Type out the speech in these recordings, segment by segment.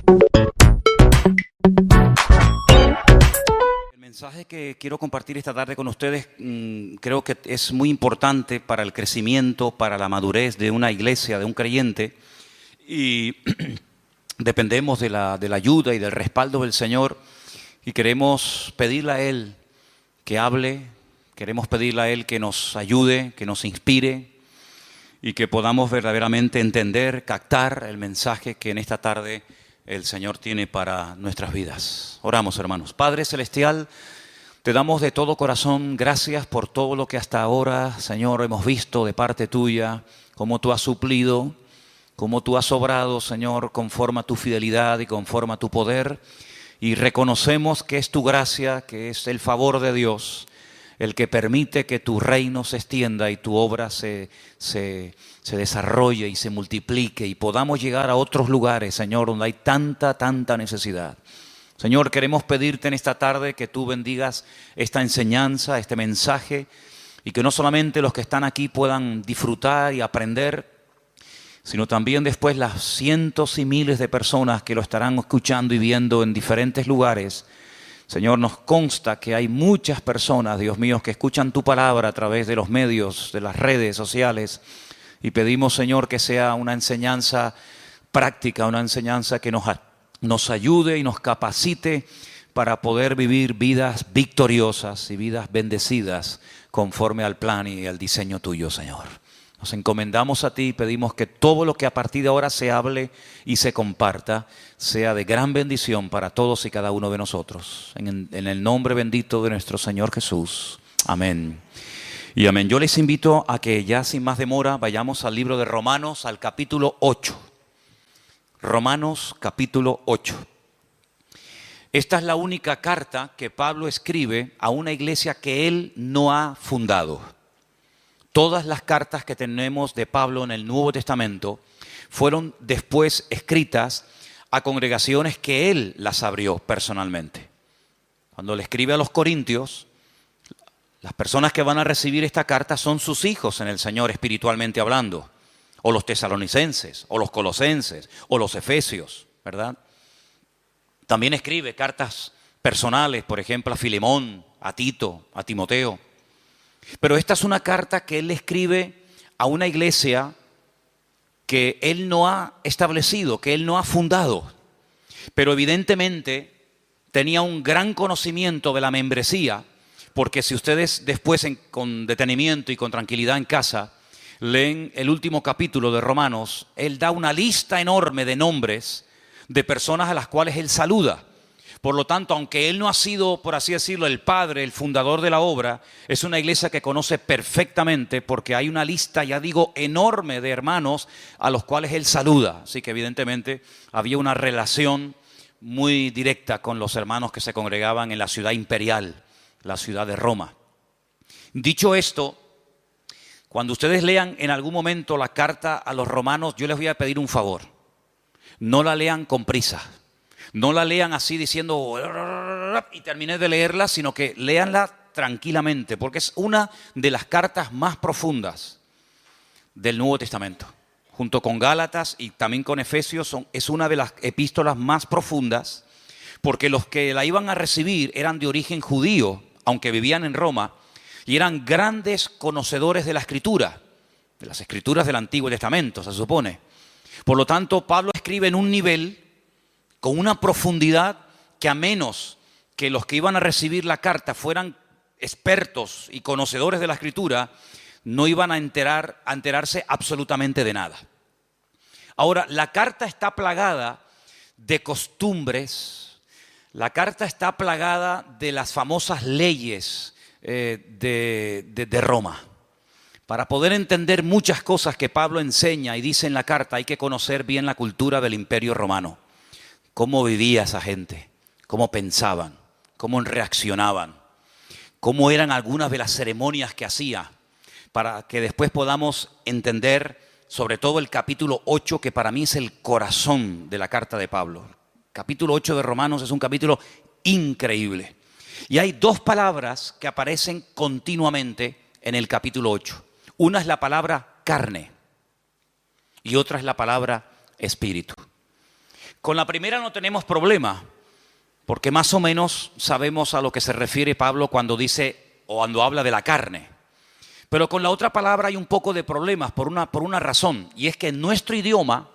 El mensaje que quiero compartir esta tarde con ustedes creo que es muy importante para el crecimiento, para la madurez de una iglesia, de un creyente, y dependemos de la ayuda y del respaldo del Señor, y queremos pedirle a Él que hable, queremos pedirle a Él que nos ayude, que nos inspire y que podamos verdaderamente entender, captar el mensaje que en esta tarde el Señor tiene para nuestras vidas. Oramos, hermanos. Padre Celestial, te damos de todo corazón gracias por todo lo que hasta ahora, Señor, hemos visto de parte tuya, cómo tú has suplido, cómo tú has obrado, Señor, conforme a tu fidelidad y conforme a tu poder. Y reconocemos que es tu gracia, que es el favor de Dios, el que permite que tu reino se extienda y tu obra se desarrolle y se multiplique y podamos llegar a otros lugares, Señor, donde hay tanta necesidad. Señor, queremos pedirte en esta tarde que tú bendigas esta enseñanza, este mensaje, y que no solamente los que están aquí puedan disfrutar y aprender, sino también después las cientos y miles de personas que lo estarán escuchando y viendo en diferentes lugares. Señor, nos consta que hay muchas personas, Dios mío, que escuchan tu palabra a través de los medios, de las redes sociales, y pedimos, Señor, que sea una enseñanza práctica, una enseñanza que nos ayude y nos capacite para poder vivir vidas victoriosas y vidas bendecidas conforme al plan y al diseño tuyo, Señor. Nos encomendamos a ti y pedimos que todo lo que a partir de ahora se hable y se comparta sea de gran bendición para todos y cada uno de nosotros. En el nombre bendito de nuestro Señor Jesús. Amén. Y amén. Yo les invito a que ya sin más demora vayamos al libro de Romanos, al capítulo 8. Romanos capítulo 8. Esta es la única carta que Pablo escribe a una iglesia que él no ha fundado. Todas las cartas que tenemos de Pablo en el Nuevo Testamento fueron después escritas a congregaciones que él las abrió personalmente. Cuando le escribe a los Corintios, las personas que van a recibir esta carta son sus hijos en el Señor espiritualmente hablando, o los tesalonicenses, o los colosenses, o los efesios, ¿verdad? También escribe cartas personales, por ejemplo, a Filemón, a Tito, a Timoteo. Pero esta es una carta que él le escribe a una iglesia que él no ha establecido, que él no ha fundado. Pero evidentemente tenía un gran conocimiento de la membresía, porque si ustedes después con detenimiento y con tranquilidad en casa leen el último capítulo de Romanos, él da una lista enorme de nombres de personas a las cuales él saluda. Por lo tanto, aunque él no ha sido, por así decirlo, el padre, el fundador de la obra, es una iglesia que conoce perfectamente porque hay una lista, ya digo, enorme de hermanos a los cuales él saluda. Así que evidentemente había una relación muy directa con los hermanos que se congregaban en la ciudad imperial, la ciudad de Roma. Dicho esto, cuando ustedes lean en algún momento la carta a los romanos, yo les voy a pedir un favor. No la lean con prisa. No la lean así diciendo y terminé de leerla, sino que léanla tranquilamente, porque es una de las cartas más profundas del Nuevo Testamento. Junto con Gálatas y también con Efesios es una de las epístolas más profundas, porque los que la iban a recibir eran de origen judío, aunque vivían en Roma, y eran grandes conocedores de la Escritura, de las Escrituras del Antiguo Testamento, se supone. Por lo tanto, Pablo escribe en un nivel con una profundidad que a menos que los que iban a recibir la carta fueran expertos y conocedores de la Escritura, no iban a enterarse absolutamente de nada. Ahora, la carta está plagada de costumbres, la carta está plagada de las famosas leyes de Roma. Para poder entender muchas cosas que Pablo enseña y dice en la carta, hay que conocer bien la cultura del Imperio Romano. Cómo vivía esa gente, cómo pensaban, cómo reaccionaban, cómo eran algunas de las ceremonias que hacía, para que después podamos entender sobre todo el capítulo 8, que para mí es el corazón de la carta de Pablo. El capítulo 8 de Romanos es un capítulo increíble. Y hay dos palabras que aparecen continuamente en el capítulo 8. Una es la palabra carne y otra es la palabra espíritu. Con la primera no tenemos problema, porque más o menos sabemos a lo que se refiere Pablo cuando dice o cuando habla de la carne. Pero con la otra palabra hay un poco de problemas por una razón, y es que en nuestro idioma,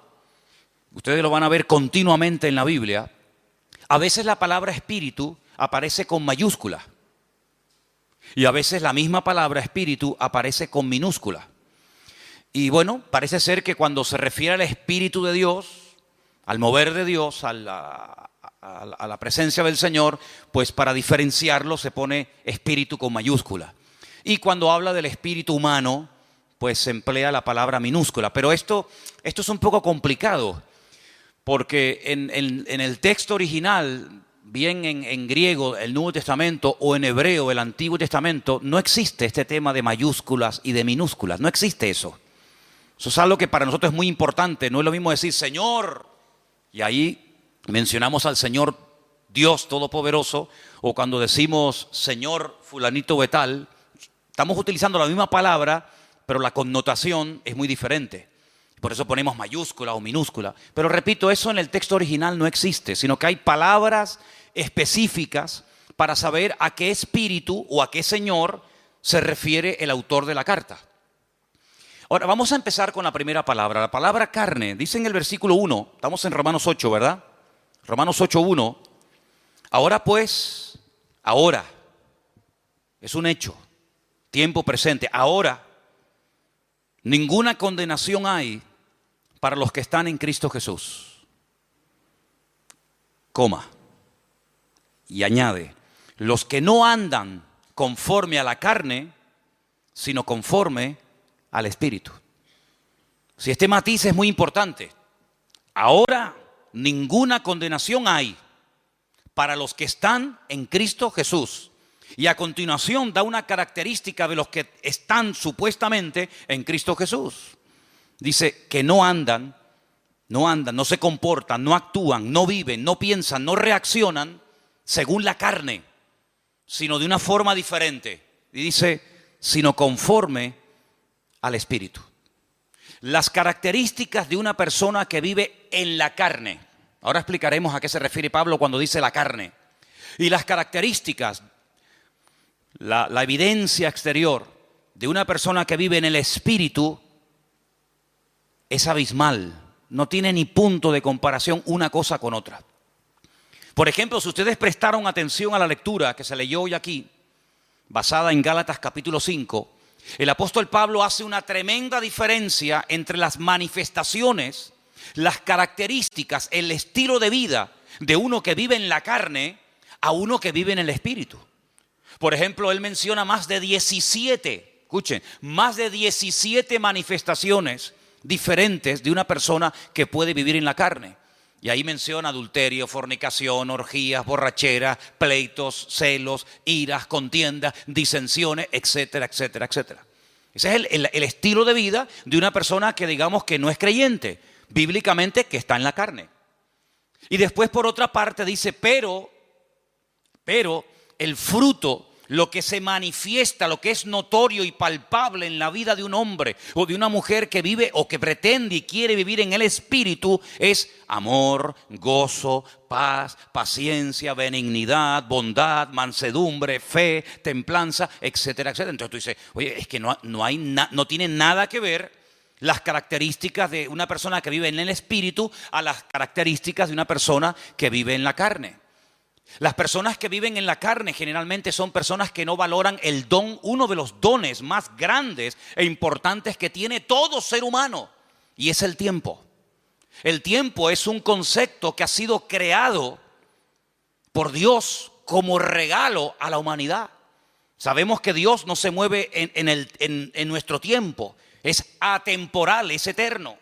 ustedes lo van a ver continuamente en la Biblia, a veces la palabra espíritu aparece con mayúscula y a veces la misma palabra espíritu aparece con minúscula. Y bueno, parece ser que cuando se refiere al Espíritu de Dios, al mover de Dios, a la presencia del Señor, pues para diferenciarlo se pone espíritu con mayúscula. Y cuando habla del espíritu humano, pues se emplea la palabra minúscula. Pero esto es un poco complicado, porque en el texto original, bien en griego, el Nuevo Testamento, o en hebreo, el Antiguo Testamento, no existe este tema de mayúsculas y de minúsculas. No existe eso. Eso es algo que para nosotros es muy importante. No es lo mismo decir Señor, y ahí mencionamos al Señor Dios Todopoderoso, o cuando decimos Señor fulanito de tal, estamos utilizando la misma palabra, pero la connotación es muy diferente. Por eso ponemos mayúscula o minúscula. Pero repito, eso en el texto original no existe, sino que hay palabras específicas para saber a qué espíritu o a qué Señor se refiere el autor de la carta. Ahora, vamos a empezar con la primera palabra. La palabra carne, dice en el versículo 1, estamos en Romanos 8, ¿verdad? Romanos 8:1. Ahora pues, ahora, es un hecho, tiempo presente. Ahora, ninguna condenación hay para los que están en Cristo Jesús. Coma. Y añade, los que no andan conforme a la carne, sino conforme al Espíritu. Si este matiz es muy importante. Ahora ninguna condenación hay para los que están en Cristo Jesús. Y a continuación da una característica de los que están supuestamente en Cristo Jesús. Dice que no andan, no se comportan, no actúan, no viven, no piensan, no reaccionan según la carne, sino de una forma diferente. Y dice, sino conforme al Espíritu. Las características de una persona que vive en la carne. Ahora explicaremos a qué se refiere Pablo cuando dice la carne. Y las características, la evidencia exterior de una persona que vive en el Espíritu es abismal. No tiene ni punto de comparación una cosa con otra. Por ejemplo, si ustedes prestaron atención a la lectura que se leyó hoy aquí, basada en Gálatas capítulo 5, el apóstol Pablo hace una tremenda diferencia entre las manifestaciones, las características, el estilo de vida de uno que vive en la carne a uno que vive en el Espíritu. Por ejemplo, él menciona más de 17, escuchen, más de 17 manifestaciones diferentes de una persona que puede vivir en la carne. Y ahí menciona adulterio, fornicación, orgías, borrachera, pleitos, celos, iras, contiendas, disensiones, etcétera, etcétera, etcétera. Ese es el estilo de vida de una persona que digamos que no es creyente, bíblicamente que está en la carne. Y después por otra parte dice, pero el fruto, lo que se manifiesta, lo que es notorio y palpable en la vida de un hombre o de una mujer que vive o que pretende y quiere vivir en el Espíritu es amor, gozo, paz, paciencia, benignidad, bondad, mansedumbre, fe, templanza, etcétera, etcétera. Entonces tú dices, oye, es que no tiene nada que ver las características de una persona que vive en el Espíritu a las características de una persona que vive en la carne. Las personas que viven en la carne generalmente son personas que no valoran el don, uno de los dones más grandes e importantes que tiene todo ser humano, y es el tiempo. El tiempo es un concepto que ha sido creado por Dios como regalo a la humanidad. Sabemos que Dios no se mueve en nuestro tiempo, es atemporal, es eterno.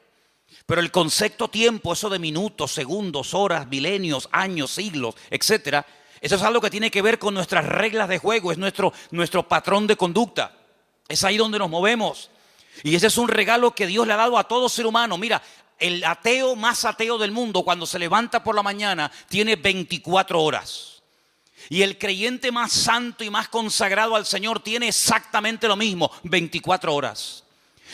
Pero el concepto tiempo, eso de minutos, segundos, horas, milenios, años, siglos, etcétera, eso es algo que tiene que ver con nuestras reglas de juego, es nuestro patrón de conducta. Es ahí donde nos movemos. Y ese es un regalo que Dios le ha dado a todo ser humano. Mira, el ateo más ateo del mundo, cuando se levanta por la mañana, tiene 24 horas. Y el creyente más santo y más consagrado al Señor tiene exactamente lo mismo, 24 horas.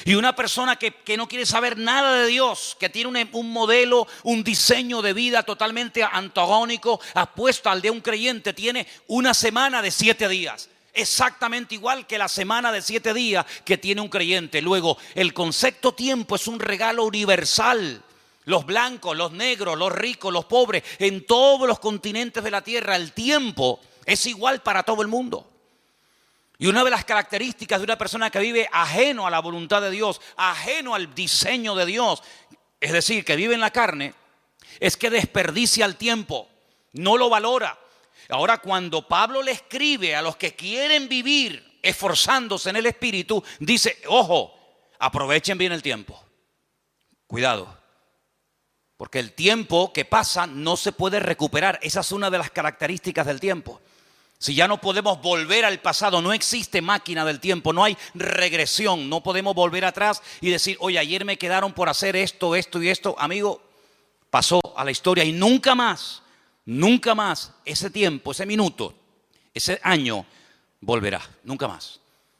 Y una persona que no quiere saber nada de Dios, que tiene un modelo, un diseño de vida totalmente antagónico, opuesto al de un creyente, tiene una semana de 7 días. Exactamente igual que la semana de 7 días que tiene un creyente. Luego, el concepto tiempo es un regalo universal. Los blancos, los negros, los ricos, los pobres, en todos los continentes de la tierra, el tiempo es igual para todo el mundo. Y una de las características de una persona que vive ajeno a la voluntad de Dios, ajeno al diseño de Dios, es decir, que vive en la carne, es que desperdicia el tiempo, no lo valora. Ahora, cuando Pablo le escribe a los que quieren vivir esforzándose en el Espíritu, dice, ojo, aprovechen bien el tiempo. Cuidado, porque el tiempo que pasa no se puede recuperar. Esa es una de las características del tiempo. Si ya no podemos volver al pasado, no existe máquina del tiempo, no hay regresión, no podemos volver atrás y decir, oye, ayer me quedaron por hacer esto, esto y esto. Amigo, pasó a la historia y nunca más ese tiempo, ese minuto, ese año volverá, nunca más.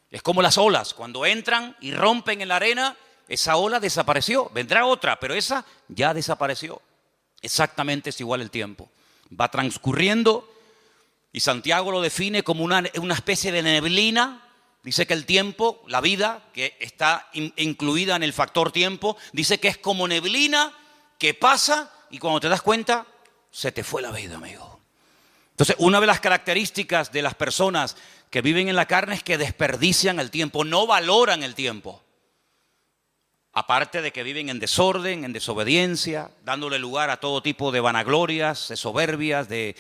Es como las olas, cuando entran y rompen en la arena, esa ola desapareció, vendrá otra, pero esa ya desapareció. Exactamente es igual el tiempo, va transcurriendo. Y Santiago lo define como una especie de neblina. Dice que el tiempo, la vida, que está incluida en el factor tiempo, dice que es como neblina que pasa y cuando te das cuenta, se te fue la vida, amigo. Entonces, una de las características de las personas que viven en la carne es que desperdician el tiempo, no valoran el tiempo. Aparte de que viven en desorden, en desobediencia, dándole lugar a todo tipo de vanaglorias, de soberbias, de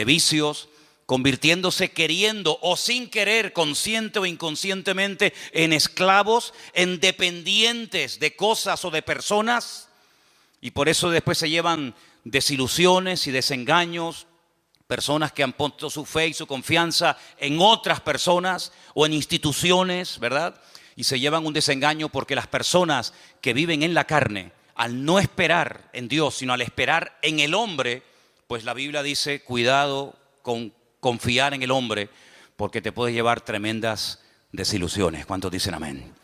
vicios, convirtiéndose queriendo o sin querer, consciente o inconscientemente, en esclavos, en dependientes de cosas o de personas. Y por eso después se llevan desilusiones y desengaños, personas que han puesto su fe y su confianza en otras personas o en instituciones, ¿verdad? Y se llevan un desengaño porque las personas que viven en la carne, al no esperar en Dios, sino al esperar en el hombre, pues la Biblia dice, cuidado con confiar en el hombre, porque te puede llevar tremendas desilusiones. ¿Cuántos dicen amén?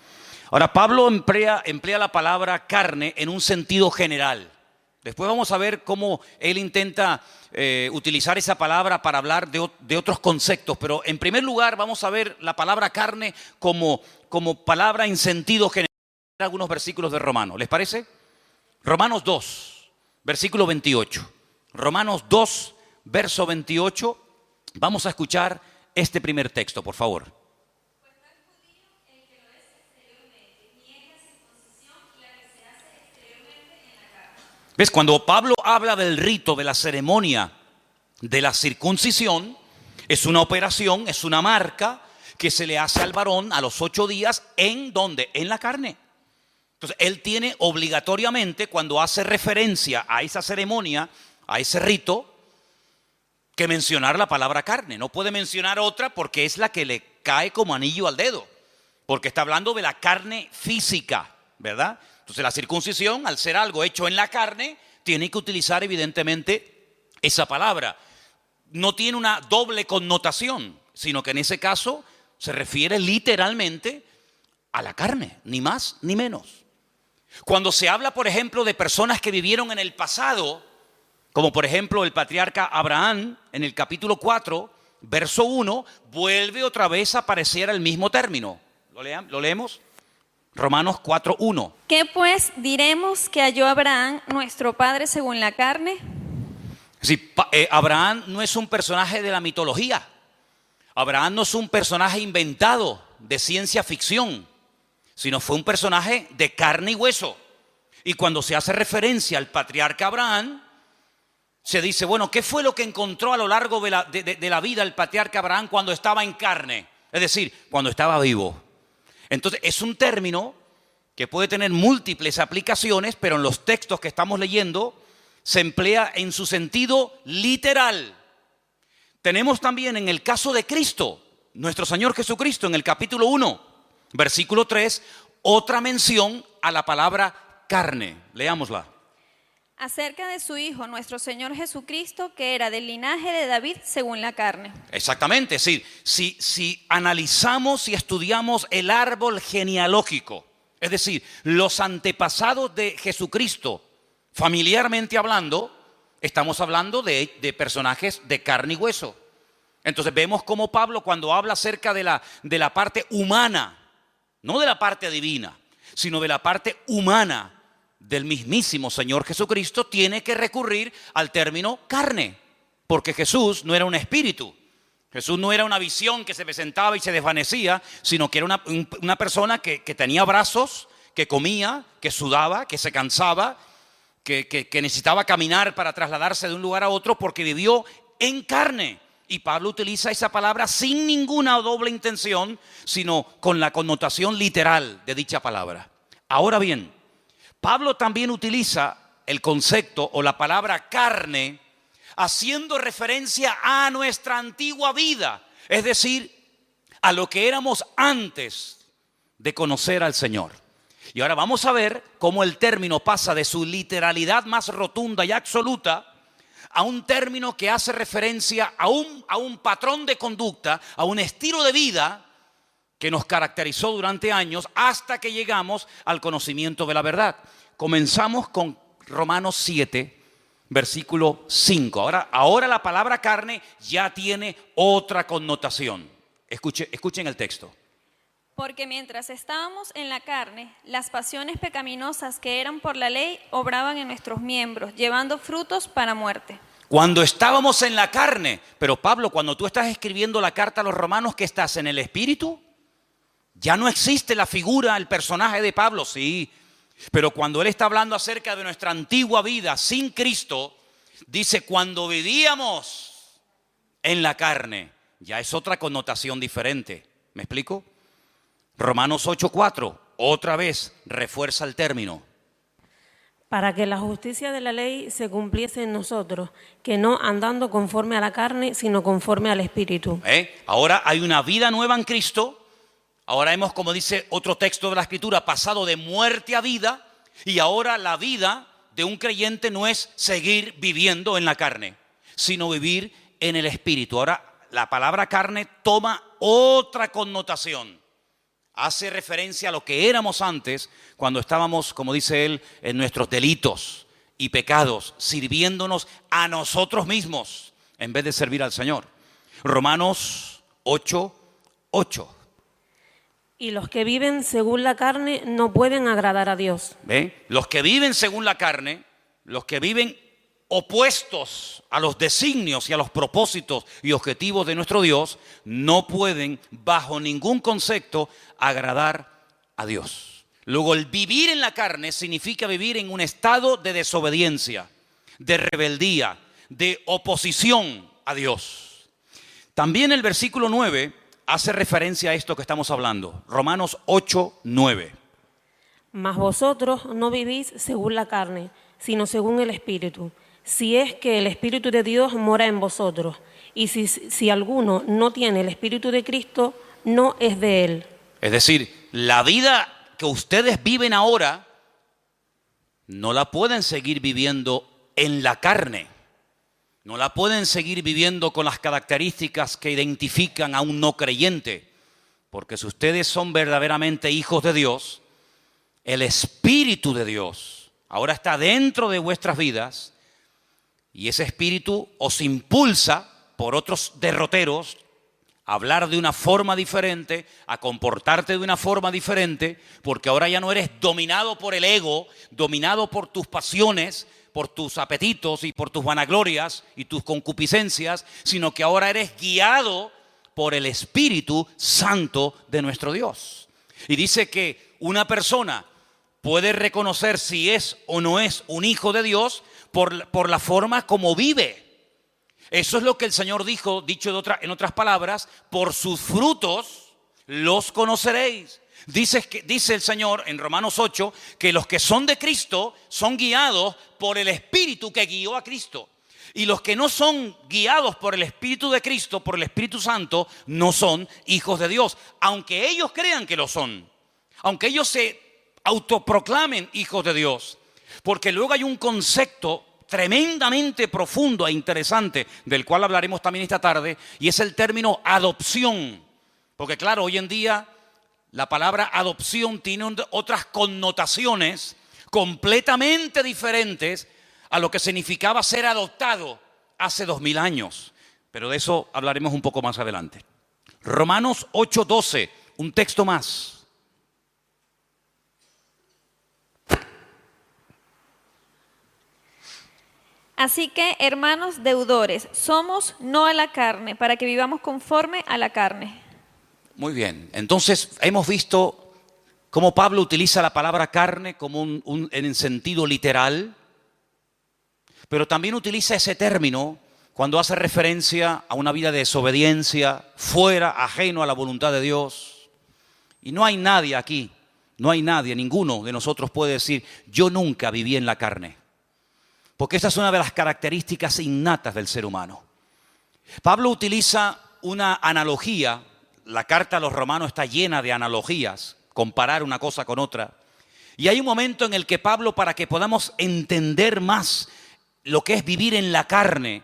Ahora, Pablo emplea la palabra carne en un sentido general. Después vamos a ver cómo él intenta utilizar esa palabra para hablar de otros conceptos. Pero en primer lugar vamos a ver la palabra carne como palabra en sentido general. Algunos versículos de Romanos, ¿les parece? Romanos 2, versículo 28. Romanos 2, verso 28. Vamos a escuchar este primer texto, por favor. ¿Ves? Cuando Pablo habla del rito, de la ceremonia de la circuncisión, es una operación, es una marca que se le hace al varón a los 8 días. ¿En dónde? En la carne. Entonces, él tiene obligatoriamente, cuando hace referencia a esa ceremonia, a ese rito, que mencionar la palabra carne. No puede mencionar otra porque es la que le cae como anillo al dedo. Porque está hablando de la carne física, ¿verdad? Entonces la circuncisión, al ser algo hecho en la carne, tiene que utilizar evidentemente esa palabra. No tiene una doble connotación, sino que en ese caso se refiere literalmente a la carne, ni más ni menos. Cuando se habla, por ejemplo, de personas que vivieron en el pasado, como por ejemplo el patriarca Abraham, en el capítulo 4, verso 1, vuelve otra vez a aparecer el mismo término. ¿Lo leemos? Romanos 4:1. ¿Qué pues diremos que halló Abraham, nuestro padre, según la carne? Sí, Abraham no es un personaje de la mitología. Abraham no es un personaje inventado de ciencia ficción, sino fue un personaje de carne y hueso. Y cuando se hace referencia al patriarca Abraham, se dice, bueno, ¿qué fue lo que encontró a lo largo de la vida el patriarca Abraham cuando estaba en carne? Es decir, cuando estaba vivo. Entonces, es un término que puede tener múltiples aplicaciones, pero en los textos que estamos leyendo se emplea en su sentido literal. Tenemos también en el caso de Cristo, nuestro Señor Jesucristo, en el capítulo 1, versículo 3, otra mención a la palabra carne. Leámosla. Acerca de su Hijo, nuestro Señor Jesucristo, que era del linaje de David según la carne. Exactamente, sí. Si analizamos y estudiamos el árbol genealógico Es decir, los antepasados de Jesucristo, familiarmente hablando, estamos hablando de personajes de carne y hueso. Entonces vemos cómo Pablo, cuando habla acerca de la parte humana, no de la parte divina, sino de la parte humana del mismísimo Señor Jesucristo, tiene que recurrir al término carne, porque Jesús no era un espíritu. Jesús no era una visión que se presentaba y se desvanecía, sino que era una persona que tenía brazos, que comía, que sudaba, que se cansaba, que necesitaba caminar para trasladarse de un lugar a otro porque vivió en carne. Y Pablo utiliza esa palabra sin ninguna doble intención, sino con la connotación literal de dicha palabra. Ahora bien, Pablo también utiliza el concepto o la palabra carne haciendo referencia a nuestra antigua vida, es decir, a lo que éramos antes de conocer al Señor. Y ahora vamos a ver cómo el término pasa de su literalidad más rotunda y absoluta a un término que hace referencia a un patrón de conducta, a un estilo de vida que nos caracterizó durante años hasta que llegamos al conocimiento de la verdad. Comenzamos con Romanos 7, versículo 5. Ahora la palabra carne ya tiene otra connotación. Escuchen el texto. Porque mientras estábamos en la carne, las pasiones pecaminosas que eran por la ley obraban en nuestros miembros, llevando frutos para muerte. Cuando estábamos en la carne, pero Pablo, cuando tú estás escribiendo la carta a los romanos, ¿qué estás en el espíritu? Ya no existe la figura, el personaje de Pablo, sí. Pero cuando él está hablando acerca de nuestra antigua vida sin Cristo, dice cuando vivíamos en la carne, ya es otra connotación diferente. ¿Me explico? Romanos 8:4, otra vez refuerza el término. Para que la justicia de la ley se cumpliese en nosotros, que no andando conforme a la carne, sino conforme al Espíritu. Ahora hay una vida nueva en Cristo. Ahora hemos, como dice otro texto de la Escritura, pasado de muerte a vida. Y ahora la vida de un creyente no es seguir viviendo en la carne, sino vivir en el Espíritu. Ahora la palabra carne toma otra connotación. Hace referencia a lo que éramos antes cuando estábamos, como dice él, en nuestros delitos y pecados, sirviéndonos a nosotros mismos en vez de servir al Señor. Romanos 8:8. Y los que viven según la carne no pueden agradar a Dios. Los que viven según la carne, los que viven opuestos a los designios y a los propósitos y objetivos de nuestro Dios, no pueden bajo ningún concepto agradar a Dios. Luego, el vivir en la carne significa vivir en un estado de desobediencia, de rebeldía, de oposición a Dios. También el versículo 9 hace referencia a esto que estamos hablando. Romanos 8:9. Mas vosotros no vivís según la carne, sino según el Espíritu, si es que el Espíritu de Dios mora en vosotros. Y si alguno no tiene el Espíritu de Cristo, no es de él. Es decir, la vida que ustedes viven ahora no la pueden seguir viviendo en la carne. No la pueden seguir viviendo con las características que identifican a un no creyente. Porque si ustedes son verdaderamente hijos de Dios, el Espíritu de Dios ahora está dentro de vuestras vidas y ese Espíritu os impulsa por otros derroteros a hablar de una forma diferente, a comportarte de una forma diferente, porque ahora ya no eres dominado por el ego, dominado por tus pasiones, por tus apetitos y por tus vanaglorias y tus concupiscencias, sino que ahora eres guiado por el Espíritu Santo de nuestro Dios. Y dice que una persona puede reconocer si es o no es un hijo de Dios por la forma como vive. Eso es lo que el Señor dijo, dicho en otras palabras, por sus frutos los conoceréis. Dice el Señor en Romanos 8 que los que son de Cristo son guiados por el Espíritu que guió a Cristo. Y los que no son guiados por el Espíritu de Cristo, por el Espíritu Santo, no son hijos de Dios. Aunque ellos crean que lo son, aunque ellos se autoproclamen hijos de Dios. Porque luego hay un concepto tremendamente profundo e interesante, del cual hablaremos también esta tarde, y es el término adopción. Porque claro, hoy en día la palabra adopción tiene otras connotaciones completamente diferentes a lo que significaba ser adoptado hace 2000 años. Pero de eso hablaremos un poco más adelante. Romanos 8:12, un texto más. Así que, hermanos deudores, somos no a la carne, para que vivamos conforme a la carne. Muy bien, entonces hemos visto cómo Pablo utiliza la palabra carne como en sentido literal, pero también utiliza ese término cuando hace referencia a una vida de desobediencia, fuera, ajeno a la voluntad de Dios. Y no hay nadie aquí, no hay nadie, ninguno de nosotros puede decir, yo nunca viví en la carne. Porque esa es una de las características innatas del ser humano. Pablo utiliza una analogía, la carta a los romanos está llena de analogías, comparar una cosa con otra. Y hay un momento en el que Pablo, para que podamos entender más lo que es vivir en la carne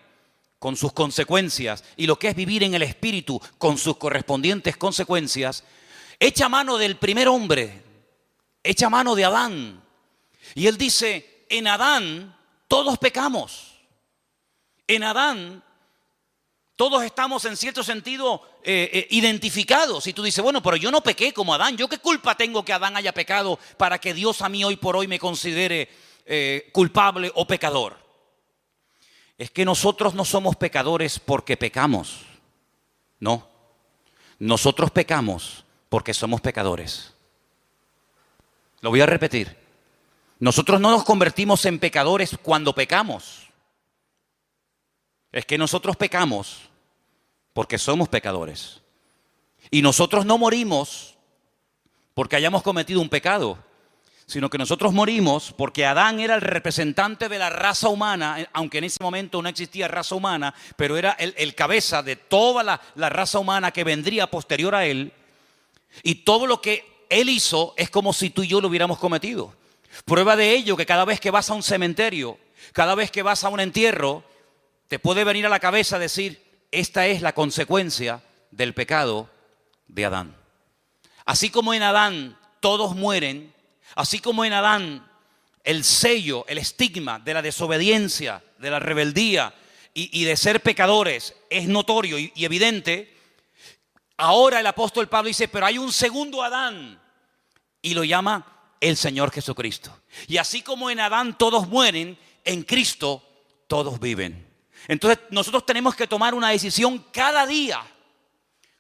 con sus consecuencias y lo que es vivir en el espíritu con sus correspondientes consecuencias, echa mano del primer hombre, echa mano de Adán. Y él dice, en Adán todos pecamos. En Adán todos estamos en cierto sentido identificados. Y tú dices, bueno, pero yo no pequé como Adán. ¿Yo qué culpa tengo que Adán haya pecado para que Dios a mí hoy por hoy me considere culpable o pecador? Es que nosotros no somos pecadores porque pecamos. No. Nosotros pecamos porque somos pecadores. Lo voy a repetir. Nosotros no nos convertimos en pecadores cuando pecamos. Es que nosotros pecamos porque somos pecadores. Y nosotros no morimos porque hayamos cometido un pecado, sino que nosotros morimos porque Adán era el representante de la raza humana, aunque en ese momento no existía raza humana, pero era el cabeza de toda la raza humana que vendría posterior a él. Y todo lo que él hizo es como si tú y yo lo hubiéramos cometido. Prueba de ello que cada vez que vas a un cementerio, cada vez que vas a un entierro, te puede venir a la cabeza decir, esta es la consecuencia del pecado de Adán. Así como en Adán todos mueren, así como en Adán el sello, el estigma de la desobediencia, de la rebeldía y de ser pecadores es notorio y evidente, ahora el apóstol Pablo dice, pero hay un segundo Adán y lo llama el Señor Jesucristo. Y así como en Adán todos mueren, en Cristo todos viven. Entonces nosotros tenemos que tomar una decisión cada día.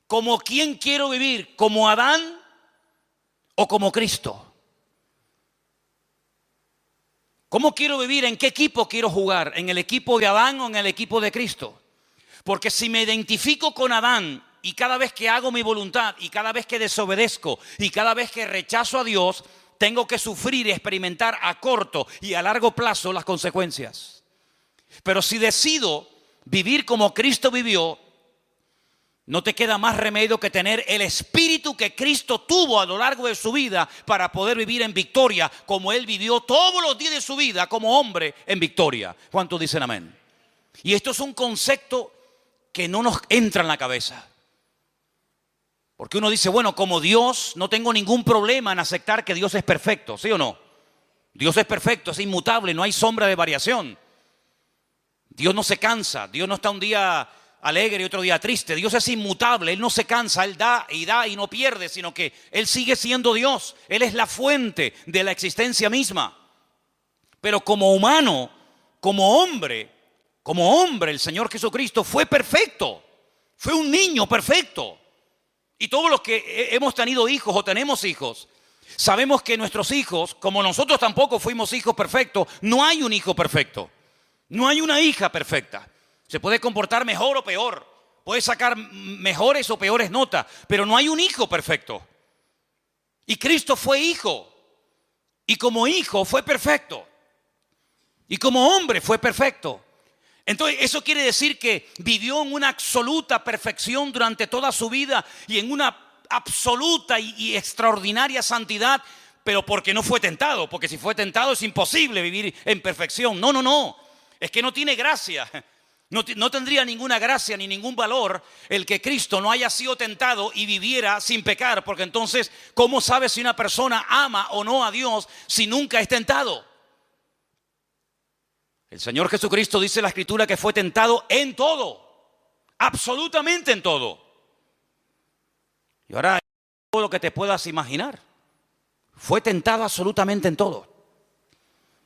¿Como quién quiero vivir? ¿Como Adán o como Cristo? ¿Cómo quiero vivir? ¿En qué equipo quiero jugar? ¿En el equipo de Adán o en el equipo de Cristo? Porque si me identifico con Adán y cada vez que hago mi voluntad y cada vez que desobedezco y cada vez que rechazo a Dios, tengo que sufrir y experimentar a corto y a largo plazo las consecuencias. Pero si decido vivir como Cristo vivió, no te queda más remedio que tener el espíritu que Cristo tuvo a lo largo de su vida para poder vivir en victoria, como Él vivió todos los días de su vida como hombre en victoria. ¿Cuántos dicen amén? Y esto es un concepto que no nos entra en la cabeza. Porque uno dice, bueno, como Dios, no tengo ningún problema en aceptar que Dios es perfecto, ¿sí o no? Dios es perfecto, es inmutable, no hay sombra de variación. Dios no se cansa, Dios no está un día alegre y otro día triste. Dios es inmutable, Él no se cansa, Él da y no pierde, sino que Él sigue siendo Dios. Él es la fuente de la existencia misma. Pero como humano, como hombre, el Señor Jesucristo fue perfecto. Fue un niño perfecto. Y todos los que hemos tenido hijos o tenemos hijos, sabemos que nuestros hijos, como nosotros tampoco fuimos hijos perfectos, no hay un hijo perfecto. No hay una hija perfecta. Se puede comportar mejor o peor. Puede sacar mejores o peores notas. Pero no hay un hijo perfecto. Y Cristo fue hijo. Y como hijo fue perfecto. Y como hombre fue perfecto. Entonces eso quiere decir que vivió en una absoluta perfección durante toda su vida. Y en una absoluta y extraordinaria santidad. Pero porque no fue tentado. Porque si fue tentado es imposible vivir en perfección. No. Es que no tiene gracia. No tendría ninguna gracia ni ningún valor el que Cristo no haya sido tentado y viviera sin pecar, porque entonces, ¿cómo sabe si una persona ama o no a Dios si nunca es tentado? El Señor Jesucristo dice en la Escritura que fue tentado en todo, absolutamente en todo. Y ahora, todo lo que te puedas imaginar, fue tentado absolutamente en todo.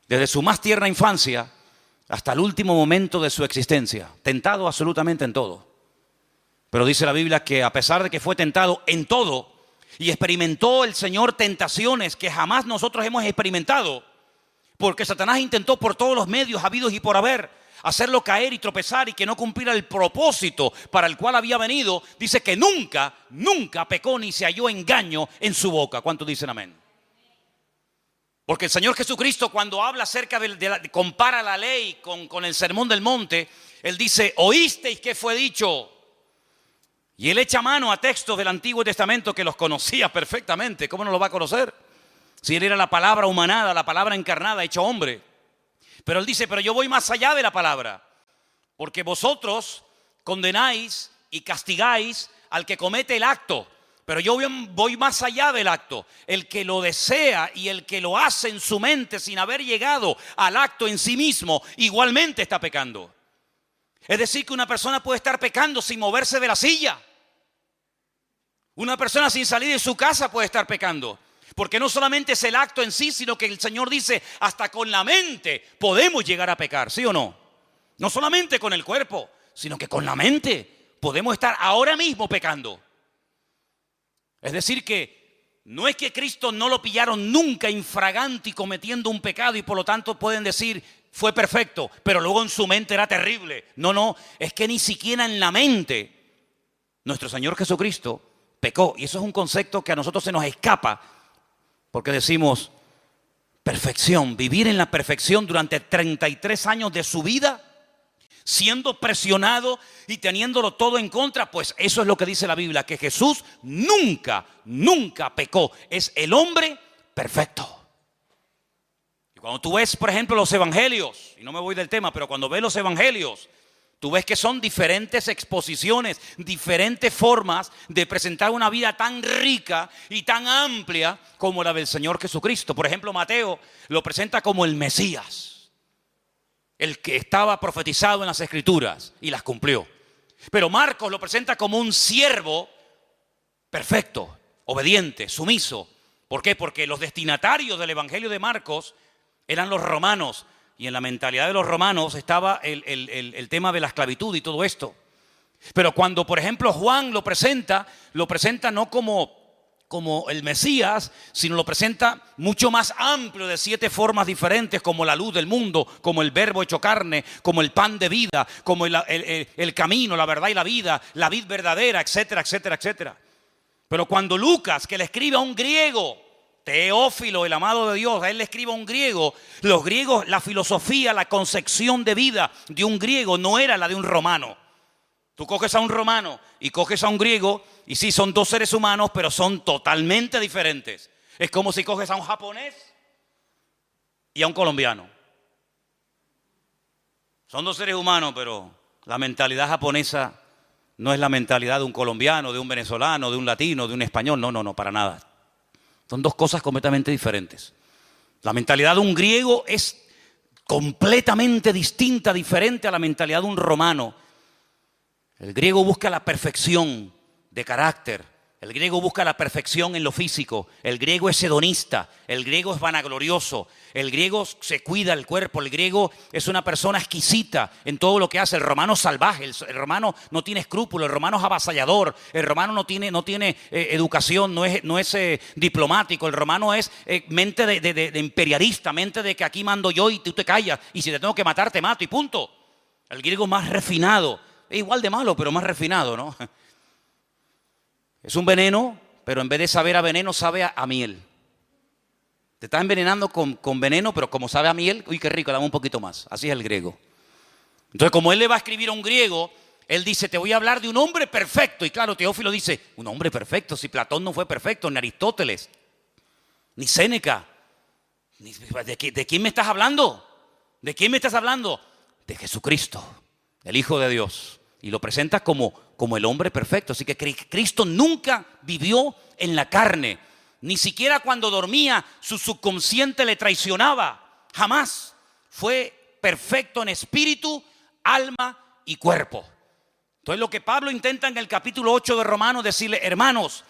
Desde su más tierna infancia hasta el último momento de su existencia, tentado absolutamente en todo. Pero dice la Biblia que a pesar de que fue tentado en todo y experimentó el Señor tentaciones que jamás nosotros hemos experimentado, porque Satanás intentó por todos los medios habidos y por haber hacerlo caer y tropezar y que no cumpliera el propósito para el cual había venido, dice que nunca pecó ni se halló engaño en su boca. ¿Cuántos dicen amén? Porque el Señor Jesucristo, cuando habla acerca compara la ley con el sermón del monte, Él dice, oísteis que fue dicho. Y Él echa mano a textos del Antiguo Testamento que los conocía perfectamente. ¿Cómo no los va a conocer? Si Él era la palabra humanada, la palabra encarnada, hecho hombre. Pero Él dice, pero yo voy más allá de la palabra. Porque vosotros condenáis y castigáis al que comete el acto. Pero yo voy más allá del acto. El que lo desea y el que lo hace en su mente sin haber llegado al acto en sí mismo, igualmente está pecando. Es decir, que una persona puede estar pecando sin moverse de la silla. Una persona sin salir de su casa puede estar pecando. Porque no solamente es el acto en sí, sino que el Señor dice, hasta con la mente podemos llegar a pecar, ¿sí o no? No solamente con el cuerpo, sino que con la mente podemos estar ahora mismo pecando. Es decir que no es que Cristo no lo pillaron nunca infraganti cometiendo un pecado y por lo tanto pueden decir fue perfecto, pero luego en su mente era terrible. No, es que ni siquiera en la mente nuestro Señor Jesucristo pecó. Y eso es un concepto que a nosotros se nos escapa porque decimos perfección, vivir en la perfección durante 33 años de su vida, siendo presionado y teniéndolo todo en contra, pues eso es lo que dice la Biblia, que Jesús nunca pecó. Es el hombre perfecto. Y cuando tú ves, por ejemplo, los evangelios, y no me voy del tema, pero cuando ves los evangelios, tú ves que son diferentes exposiciones, diferentes formas de presentar una vida tan rica y tan amplia como la del Señor Jesucristo. Por ejemplo, Mateo lo presenta como el Mesías, el que estaba profetizado en las Escrituras y las cumplió. Pero Marcos lo presenta como un siervo perfecto, obediente, sumiso. ¿Por qué? Porque los destinatarios del Evangelio de Marcos eran los romanos. Y en la mentalidad de los romanos estaba el tema de la esclavitud y todo esto. Pero cuando, por ejemplo, Juan lo presenta no como el Mesías, sino lo presenta mucho más amplio, de 7 formas diferentes, como la luz del mundo, como el verbo hecho carne, como el pan de vida, como el camino, la verdad y la vida, la vid verdadera, etcétera, etcétera, etcétera. Pero cuando Lucas, que le escribe a un griego, Teófilo, el amado de Dios, a él le escribe a un griego, los griegos, la filosofía, la concepción de vida de un griego no era la de un romano. Tú coges a un romano y coges a un griego y sí, son 2 seres humanos, pero son totalmente diferentes. Es como si coges a un japonés y a un colombiano. Son 2 seres humanos, pero la mentalidad japonesa no es la mentalidad de un colombiano, de un venezolano, de un latino, de un español. No, para nada. Son 2 cosas completamente diferentes. La mentalidad de un griego es completamente distinta, diferente a la mentalidad de un romano. El griego busca la perfección de carácter. El griego busca la perfección en lo físico. El griego es hedonista. El griego es vanaglorioso. El griego se cuida el cuerpo. El griego es una persona exquisita en todo lo que hace. El romano es salvaje. El romano no tiene escrúpulos. El romano es avasallador. El romano no tiene educación. No es diplomático. El romano es mente de imperialista. Mente de que aquí mando yo y tú te callas. Y si te tengo que matar, te mato y punto. El griego más refinado. Es igual de malo, pero más refinado, ¿no? Es un veneno, pero en vez de saber a veneno, sabe a miel. Te estás envenenando con veneno, pero como sabe a miel, uy, qué rico, dame un poquito más. Así es el griego. Entonces, como él le va a escribir a un griego, él dice, te voy a hablar de un hombre perfecto. Y claro, Teófilo dice, un hombre perfecto, si Platón no fue perfecto, ni Aristóteles, ni Séneca. ¿De quién me estás hablando? ¿De quién me estás hablando? De Jesucristo. el Hijo de Dios, y lo presenta como el hombre perfecto. Así que Cristo nunca vivió en la carne, ni siquiera cuando dormía su subconsciente le traicionaba, jamás. Fue perfecto en espíritu, alma y cuerpo. Entonces lo que Pablo intenta en el capítulo 8 de Romanos decirle: hermanos,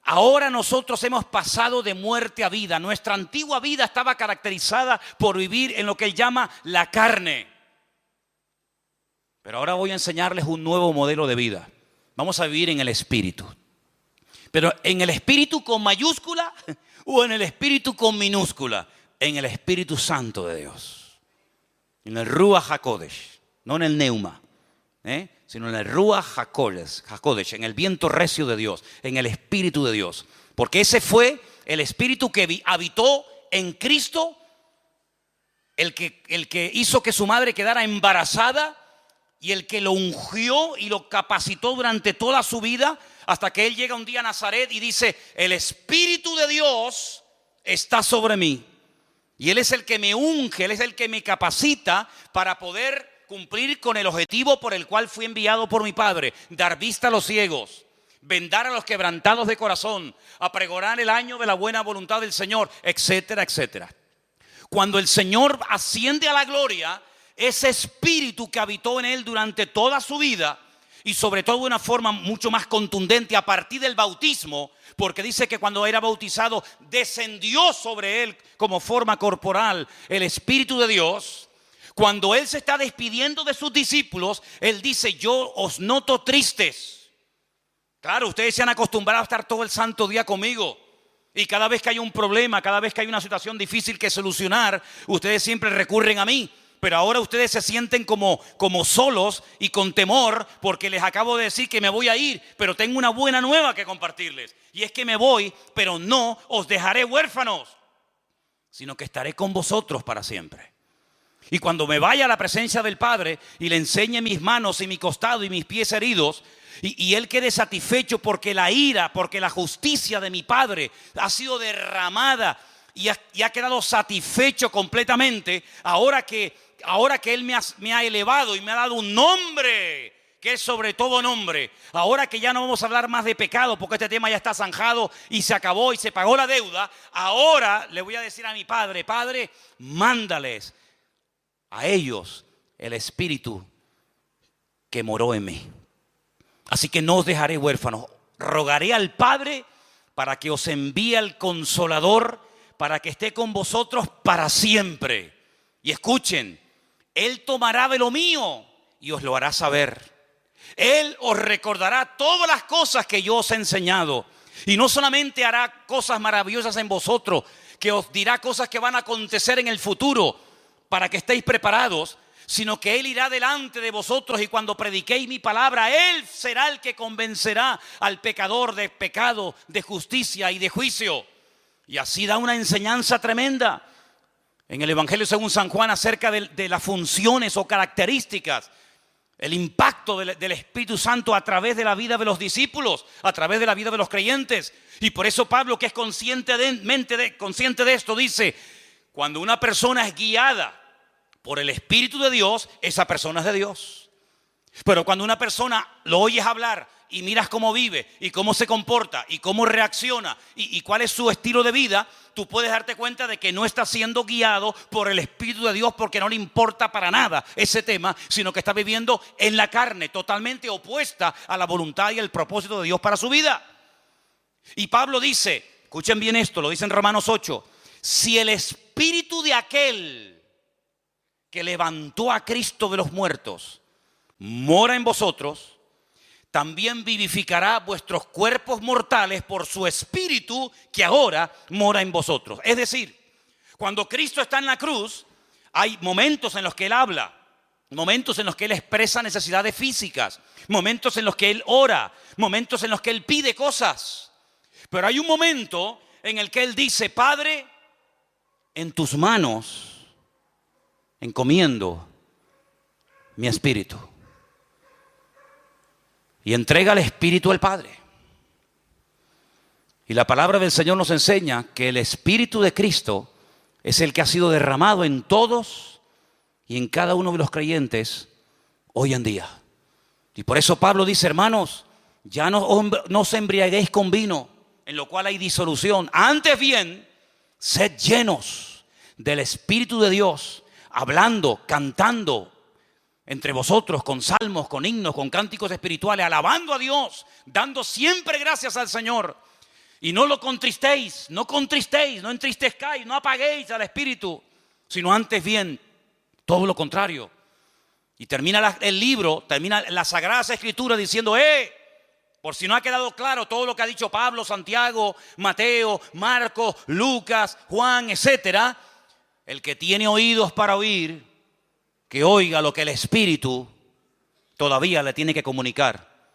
ahora nosotros hemos pasado de muerte a vida. Nuestra antigua vida estaba caracterizada por vivir en lo que él llama la carne. Pero ahora voy a enseñarles un nuevo modelo de vida. Vamos a vivir en el espíritu. Pero en el espíritu con mayúscula o en el espíritu con minúscula. En el Espíritu Santo de Dios. En el Ruach HaKodesh, no en el Neuma, sino en el Ruach HaKodesh, en el viento recio de Dios, en el Espíritu de Dios. Porque ese fue el Espíritu que habitó en Cristo, el que hizo que su madre quedara embarazada y el que lo ungió y lo capacitó durante toda su vida, hasta que él llega un día a Nazaret y dice: el Espíritu de Dios está sobre mí. Y Él es el que me unge, Él es el que me capacita para poder cumplir con el objetivo por el cual fui enviado por mi Padre: dar vista a los ciegos, vendar a los quebrantados de corazón, a pregonar el año de la buena voluntad del Señor, etcétera, etcétera. Cuando el Señor asciende a la gloria, ese espíritu que habitó en Él durante toda su vida, y sobre todo de una forma mucho más contundente a partir del bautismo, porque dice que cuando era bautizado descendió sobre él como forma corporal el Espíritu de Dios. Cuando él se está despidiendo de sus discípulos, él dice: yo os noto tristes. Claro, ustedes se han acostumbrado a estar todo el santo día conmigo, y cada vez que hay un problema, cada vez que hay una situación difícil que solucionar, ustedes siempre recurren a mí. Pero ahora ustedes se sienten como solos y con temor, porque les acabo de decir que me voy a ir, pero tengo una buena nueva que compartirles. Y es que me voy, pero no os dejaré huérfanos, sino que estaré con vosotros para siempre. Y cuando me vaya a la presencia del Padre y le enseñe mis manos y mi costado y mis pies heridos, y Él quede satisfecho porque la ira, porque la justicia de mi Padre ha sido derramada y ha quedado satisfecho completamente, ahora que Él me ha elevado y me ha dado un nombre que es sobre todo nombre. Ahora que ya no vamos a hablar más de pecado, porque este tema ya está zanjado y se acabó y se pagó la deuda. Ahora le voy a decir a mi Padre: Padre, mándales a ellos el Espíritu que moró en mí. Así que no os dejaré huérfanos. Rogaré al Padre para que os envíe al Consolador, para que esté con vosotros para siempre. Y escuchen: Él tomará de lo mío y os lo hará saber. Él os recordará todas las cosas que yo os he enseñado. Y no solamente hará cosas maravillosas en vosotros, que os dirá cosas que van a acontecer en el futuro para que estéis preparados, sino que Él irá delante de vosotros, y cuando prediquéis mi palabra, Él será el que convencerá al pecador de pecado, de justicia y de juicio. Y así da una enseñanza tremenda en el Evangelio según San Juan acerca de las funciones o características, el impacto del Espíritu Santo a través de la vida de los discípulos, a través de la vida de los creyentes. Y por eso Pablo, que es consciente de esto, dice: cuando una persona es guiada por el Espíritu de Dios, esa persona es de Dios. Pero cuando una persona lo oyes hablar y miras cómo vive y cómo se comporta y cómo reacciona y cuál es su estilo de vida, tú puedes darte cuenta de que no está siendo guiado por el Espíritu de Dios, porque no le importa para nada ese tema, sino que está viviendo en la carne, totalmente opuesta a la voluntad y el propósito de Dios para su vida. Y Pablo dice, escuchen bien esto, lo dice en Romanos 8: si el Espíritu de aquel que levantó a Cristo de los muertos mora en vosotros, también vivificará vuestros cuerpos mortales por su Espíritu que ahora mora en vosotros. Es decir, cuando Cristo está en la cruz, hay momentos en los que Él habla, momentos en los que Él expresa necesidades físicas, momentos en los que Él ora, momentos en los que Él pide cosas. Pero hay un momento en el que Él dice: Padre, en tus manos encomiendo mi espíritu. Y entrega el Espíritu al Padre. Y la palabra del Señor nos enseña que el Espíritu de Cristo es el que ha sido derramado en todos y en cada uno de los creyentes hoy en día. Y por eso Pablo dice, hermanos, ya no os embriaguéis con vino, en lo cual hay disolución. Antes bien, sed llenos del Espíritu de Dios, hablando, cantando entre vosotros con salmos, con himnos, con cánticos espirituales, alabando a Dios, dando siempre gracias al Señor. Y no lo contristéis, no entristezcáis, no apaguéis al Espíritu, sino antes bien, todo lo contrario. Y termina el libro, termina las Sagradas Escrituras diciendo, por si no ha quedado claro todo lo que ha dicho Pablo, Santiago, Mateo, Marcos, Lucas, Juan, etcétera, el que tiene oídos para oír, que oiga lo que el Espíritu todavía le tiene que comunicar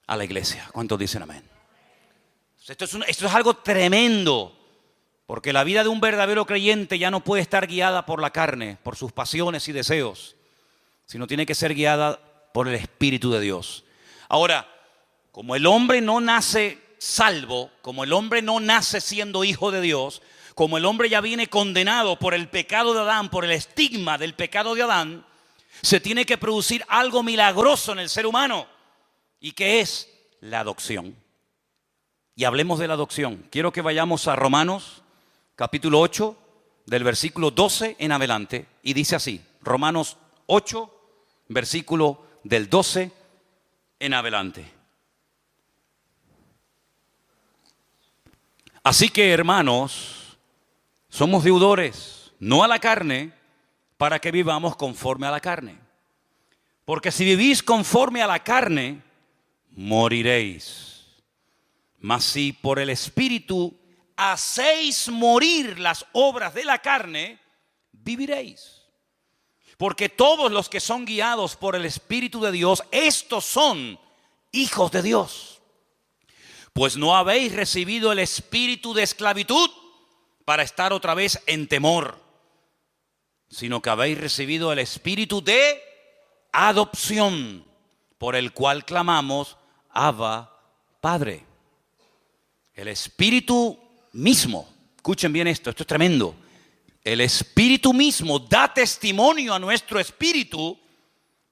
a la iglesia. ¿Cuántos dicen amén? Esto es algo tremendo, porque la vida de un verdadero creyente ya no puede estar guiada por la carne, por sus pasiones y deseos, sino tiene que ser guiada por el Espíritu de Dios. Ahora, como el hombre no nace salvo, como el hombre no nace siendo hijo de Dios, como el hombre ya viene condenado por el pecado de Adán, por el estigma del pecado de Adán, se tiene que producir algo milagroso en el ser humano, y que es la adopción. Y hablemos de la adopción. Quiero que vayamos a Romanos, capítulo 8, del versículo 12 en adelante, y dice así, Romanos 8, versículo del 12 en adelante. Así que, hermanos, somos deudores, no a la carne, para que vivamos conforme a la carne. Porque si vivís conforme a la carne, moriréis. Mas si por el Espíritu hacéis morir las obras de la carne, viviréis. Porque todos los que son guiados por el Espíritu de Dios, estos son hijos de Dios. Pues no habéis recibido el espíritu de esclavitud para estar otra vez en temor, sino que habéis recibido el espíritu de adopción, por el cual clamamos, Abba, Padre. El Espíritu mismo, escuchen bien esto es tremendo. El Espíritu mismo da testimonio a nuestro espíritu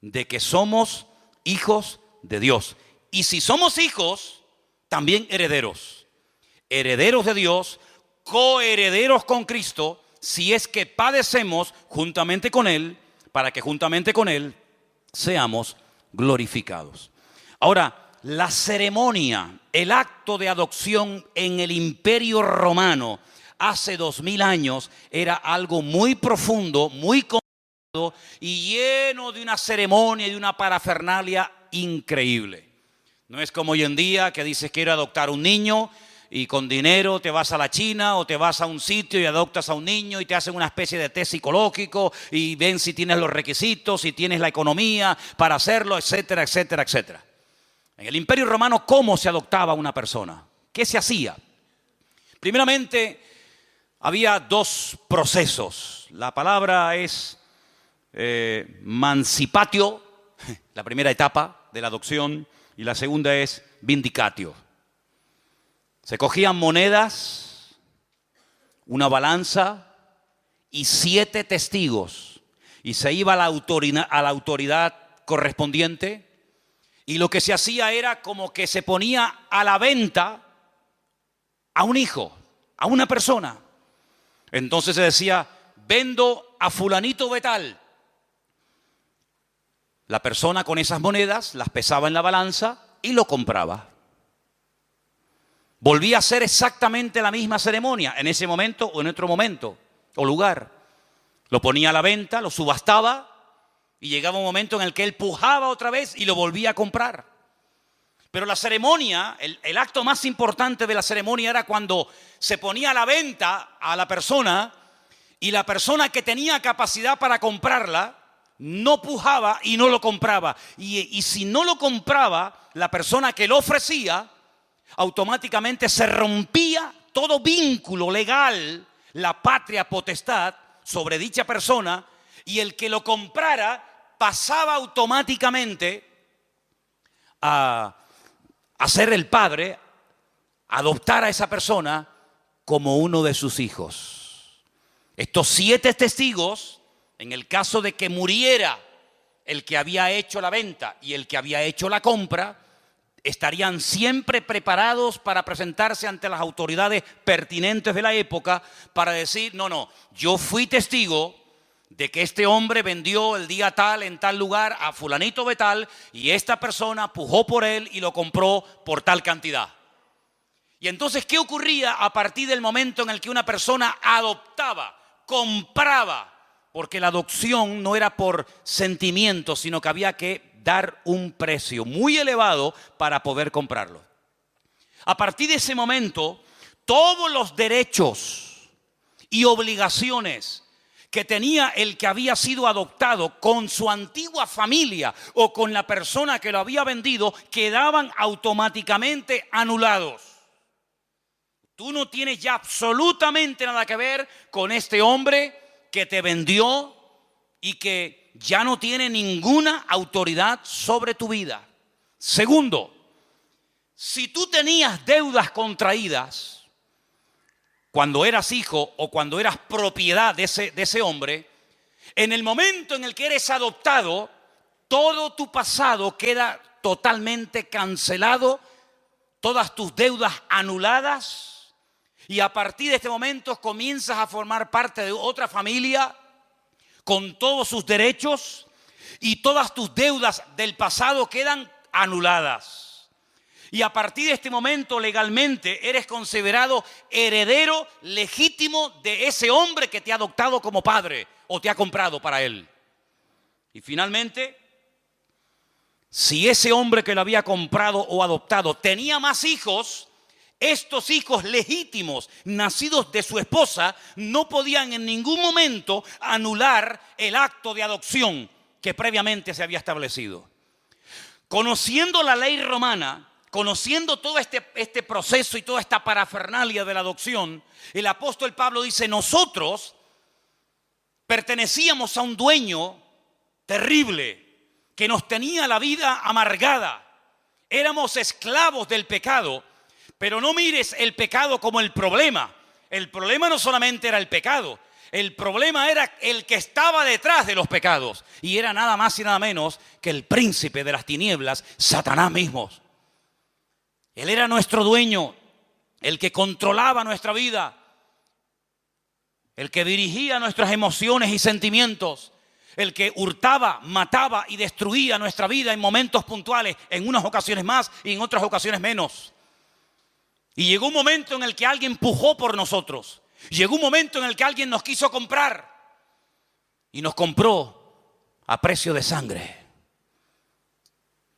de que somos hijos de Dios. Y si somos hijos, también herederos. Herederos de Dios, coherederos con Cristo, si es que padecemos juntamente con Él, para que juntamente con Él seamos glorificados. Ahora, la ceremonia, el acto de adopción en el Imperio Romano hace 2000 años era algo muy profundo, muy complicado y lleno de una ceremonia y de una parafernalia increíble. No es como hoy en día que dices quiero adoptar un niño y con dinero te vas a la China o te vas a un sitio y adoptas a un niño y te hacen una especie de test psicológico y ven si tienes los requisitos, si tienes la economía para hacerlo, etcétera, etcétera, etcétera. En el Imperio Romano, ¿cómo se adoptaba una persona? ¿Qué se hacía? Primeramente, había dos procesos. La palabra es mancipatio, la primera etapa de la adopción, y la segunda es vindicatio. Se cogían monedas, una balanza y 7 testigos, y se iba a la autoridad correspondiente, y lo que se hacía era como que se ponía a la venta a un hijo, a una persona. Entonces se decía, vendo a fulanito de tal. La persona con esas monedas las pesaba en la balanza y lo compraba. Volvía a hacer exactamente la misma ceremonia en ese momento o en otro momento o lugar. Lo ponía a la venta, lo subastaba y llegaba un momento en el que él pujaba otra vez y lo volvía a comprar. Pero la ceremonia, el acto más importante de la ceremonia era cuando se ponía a la venta a la persona y la persona que tenía capacidad para comprarla no pujaba y no lo compraba. Y si no lo compraba, la persona que lo ofrecía, automáticamente se rompía todo vínculo legal, la patria potestad sobre dicha persona, y el que lo comprara pasaba automáticamente a ser el padre, adoptar a esa persona como uno de sus hijos. Estos 7 testigos, en el caso de que muriera el que había hecho la venta y el que había hecho la compra, estarían siempre preparados para presentarse ante las autoridades pertinentes de la época para decir, no, yo fui testigo de que este hombre vendió el día tal en tal lugar a fulanito de tal y esta persona pujó por él y lo compró por tal cantidad. Y entonces, ¿qué ocurría a partir del momento en el que una persona adoptaba, compraba? Porque la adopción no era por sentimiento, sino que había que dar un precio muy elevado para poder comprarlo. A partir de ese momento, todos los derechos y obligaciones que tenía el que había sido adoptado con su antigua familia o con la persona que lo había vendido quedaban automáticamente anulados. Tú no tienes ya absolutamente nada que ver con este hombre que te vendió y que ya no tiene ninguna autoridad sobre tu vida. Segundo, si tú tenías deudas contraídas cuando eras hijo o cuando eras propiedad de ese hombre, en el momento en el que eres adoptado, todo tu pasado queda totalmente cancelado, todas tus deudas anuladas, y a partir de este momento comienzas a formar parte de otra familia con todos sus derechos y todas tus deudas del pasado quedan anuladas. Y a partir de este momento legalmente eres considerado heredero legítimo de ese hombre que te ha adoptado como padre o te ha comprado para él. Y finalmente, si ese hombre que lo había comprado o adoptado tenía más hijos, estos hijos legítimos nacidos de su esposa no podían en ningún momento anular el acto de adopción que previamente se había establecido. Conociendo la ley romana, conociendo todo este proceso y toda esta parafernalia de la adopción, el apóstol Pablo dice, nosotros pertenecíamos a un dueño terrible que nos tenía la vida amargada. Éramos esclavos del pecado, pero no mires el pecado como el problema. El problema no solamente era el pecado, el problema era el que estaba detrás de los pecados. Y era nada más y nada menos que el príncipe de las tinieblas, Satanás mismo. Él era nuestro dueño, el que controlaba nuestra vida, el que dirigía nuestras emociones y sentimientos, el que hurtaba, mataba y destruía nuestra vida en momentos puntuales, en unas ocasiones más y en otras ocasiones menos. Y llegó un momento en el que alguien pujó por nosotros. Llegó un momento en el que alguien nos quiso comprar y nos compró a precio de sangre,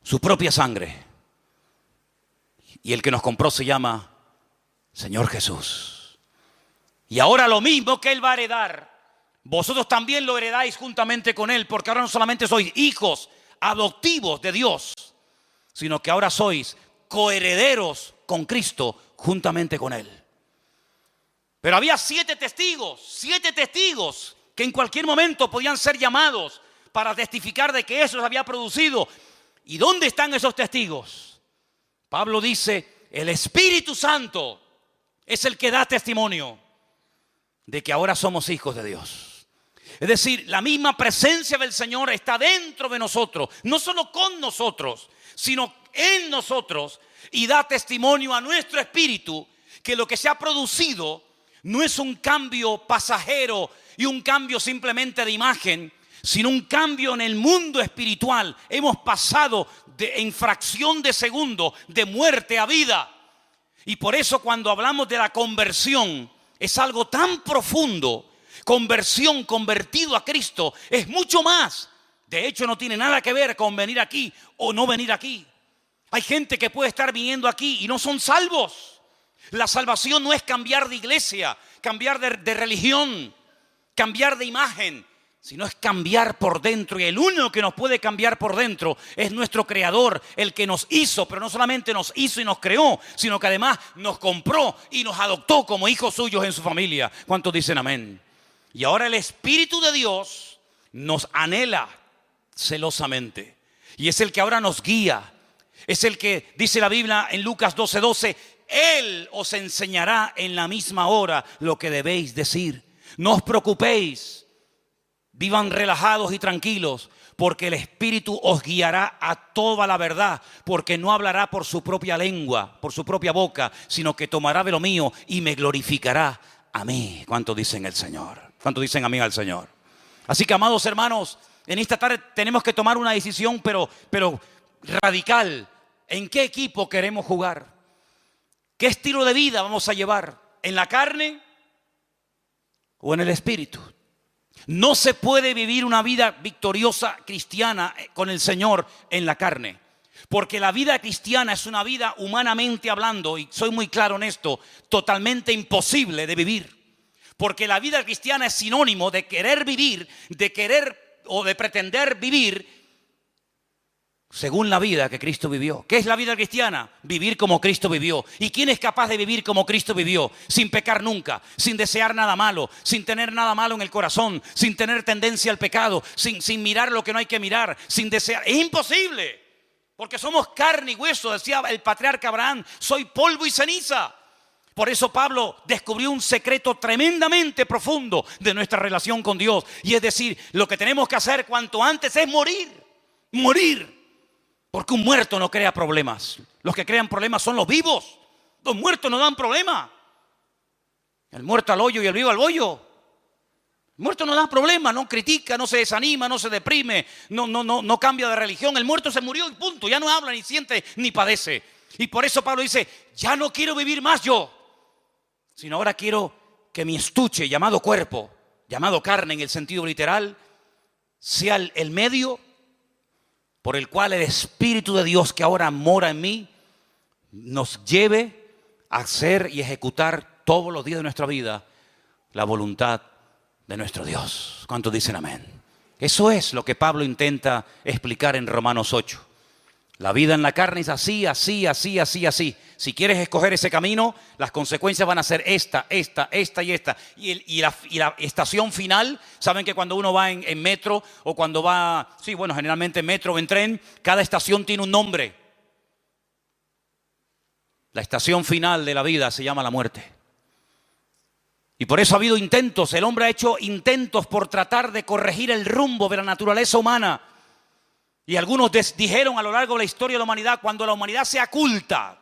su propia sangre. Y el que nos compró se llama Señor Jesús. Y ahora lo mismo que Él va a heredar, vosotros también lo heredáis juntamente con Él, porque ahora no solamente sois hijos adoptivos de Dios, sino que ahora sois coherederos con Cristo juntamente con Él. Pero había 7 testigos que en cualquier momento podían ser llamados para testificar de que eso se había producido. ¿Y dónde están esos testigos? Pablo dice, el Espíritu Santo es el que da testimonio de que ahora somos hijos de Dios. Es decir, la misma presencia del Señor está dentro de nosotros, no solo con nosotros, sino en nosotros, y da testimonio a nuestro espíritu que lo que se ha producido no es un cambio pasajero y un cambio simplemente de imagen, sino un cambio en el mundo espiritual. Hemos pasado en fracción de segundo de muerte a vida. Y por eso cuando hablamos de la conversión es algo tan profundo. Conversión, convertido a Cristo, es mucho más. De hecho, no tiene nada que ver con venir aquí o no venir aquí. Hay gente que puede estar viniendo aquí y no son salvos. La salvación no es cambiar de iglesia, cambiar de religión, cambiar de imagen, sino es cambiar por dentro. Y el único que nos puede cambiar por dentro es nuestro Creador, el que nos hizo, pero no solamente nos hizo y nos creó, sino que además nos compró y nos adoptó como hijos suyos en su familia. ¿Cuántos dicen amén? Y ahora el Espíritu de Dios nos anhela celosamente. Y es el que ahora nos guía. Es el que, dice la Biblia en Lucas 12:12, Él os enseñará en la misma hora lo que debéis decir. No os preocupéis Vivan relajados y tranquilos, porque el Espíritu os guiará a toda la verdad, porque no hablará por su propia lengua, por su propia boca, sino que tomará de lo mío y me glorificará a mí. ¿Cuánto dicen el Señor? ¿Cuánto dicen amén al Señor? Así que, amados hermanos, en esta tarde tenemos que tomar una decisión, pero radical. ¿En qué equipo queremos jugar? ¿Qué estilo de vida vamos a llevar? ¿En la carne o en el Espíritu? No se puede vivir una vida victoriosa cristiana con el Señor en la carne. Porque la vida cristiana es una vida, humanamente hablando, y soy muy claro en esto, totalmente imposible de vivir. Porque la vida cristiana es sinónimo de querer vivir, de querer o de pretender vivir según la vida que Cristo vivió. ¿Qué es la vida cristiana? Vivir como Cristo vivió. ¿Y quién es capaz de vivir como Cristo vivió? Sin pecar nunca, sin desear nada malo, sin tener nada malo en el corazón, sin tener tendencia al pecado, sin mirar lo que no hay que mirar, sin desear. Es imposible, porque somos carne y hueso, decía el patriarca Abraham, soy polvo y ceniza. Por eso Pablo descubrió un secreto tremendamente profundo de nuestra relación con Dios. Y es decir, lo que tenemos que hacer cuanto antes es morir. Morir. Porque un muerto no crea problemas. Los que crean problemas son los vivos. Los muertos no dan problema. El muerto al hoyo y el vivo al bollo. El muerto no da problema, no critica, no se desanima, no se deprime, no cambia de religión. El muerto se murió y punto. Ya no habla, ni siente, ni padece. Y por eso Pablo dice, ya no quiero vivir más yo, sino ahora quiero que mi estuche llamado cuerpo, llamado carne en el sentido literal, sea el medio por el cual el Espíritu de Dios que ahora mora en mí nos lleve a hacer y ejecutar todos los días de nuestra vida la voluntad de nuestro Dios. ¿Cuántos dicen amén? Eso es lo que Pablo intenta explicar en Romanos 8. La vida en la carne es así, así, así, así, así. Si quieres escoger ese camino, las consecuencias van a ser esta y esta. Y la estación final, saben que cuando uno va en metro o cuando va, sí, bueno, generalmente en metro o en tren, cada estación tiene un nombre. La estación final de la vida se llama la muerte. Y por eso ha habido intentos, el hombre ha hecho intentos por tratar de corregir el rumbo de la naturaleza humana. Y algunos dijeron a lo largo de la historia de la humanidad, cuando la humanidad sea culta,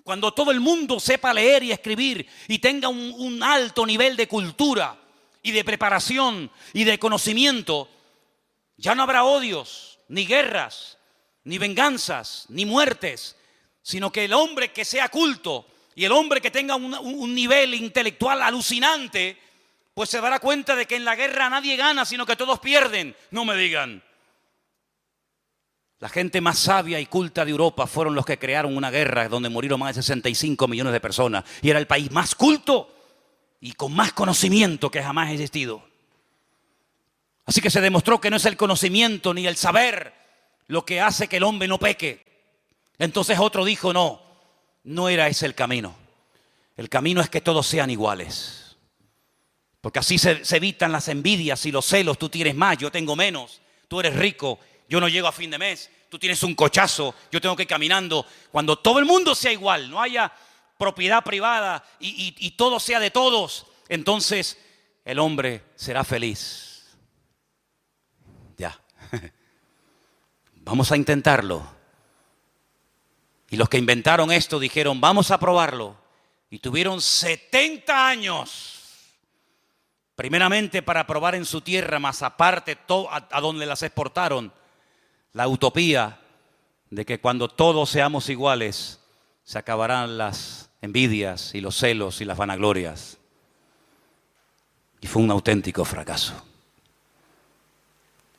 cuando todo el mundo sepa leer y escribir y tenga un alto nivel de cultura y de preparación y de conocimiento, ya no habrá odios, ni guerras, ni venganzas, ni muertes, sino que el hombre que sea culto y el hombre que tenga un nivel intelectual alucinante, pues se dará cuenta de que en la guerra nadie gana, sino que todos pierden. No me digan. La gente más sabia y culta de Europa fueron los que crearon una guerra donde murieron más de 65 millones de personas. Y era el país más culto y con más conocimiento que jamás ha existido. Así que se demostró que no es el conocimiento ni el saber lo que hace que el hombre no peque. Entonces otro dijo, no era ese el camino. El camino es que todos sean iguales. Porque así se evitan las envidias y los celos. Tú tienes más, yo tengo menos. Tú eres rico, yo no llego a fin de mes. Tú tienes un cochazo, yo tengo que ir caminando. Cuando todo el mundo sea igual, no haya propiedad privada y todo sea de todos, entonces el hombre será feliz. Ya. Vamos a intentarlo. Y los que inventaron esto dijeron, vamos a probarlo. Y tuvieron 70 años. Primeramente para probar en su tierra, más aparte a donde las exportaron. La utopía de que cuando todos seamos iguales, se acabarán las envidias y los celos y las vanaglorias. Y fue un auténtico fracaso.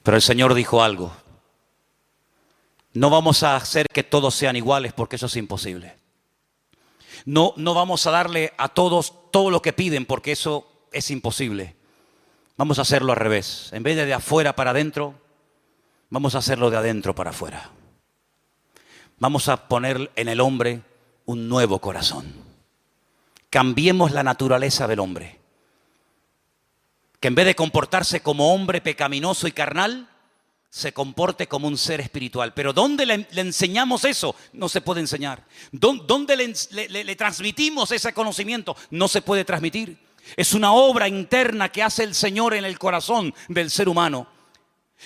Pero el Señor dijo algo. No vamos a hacer que todos sean iguales porque eso es imposible. No vamos a darle a todos todo lo que piden porque eso es imposible. Vamos a hacerlo al revés. En vez de afuera para adentro, vamos a hacerlo de adentro para afuera. Vamos a poner en el hombre un nuevo corazón. Cambiemos la naturaleza del hombre. Que en vez de comportarse como hombre pecaminoso y carnal, se comporte como un ser espiritual. Pero ¿dónde le enseñamos eso? No se puede enseñar. ¿Dónde le transmitimos ese conocimiento? No se puede transmitir. Es una obra interna que hace el Señor en el corazón del ser humano.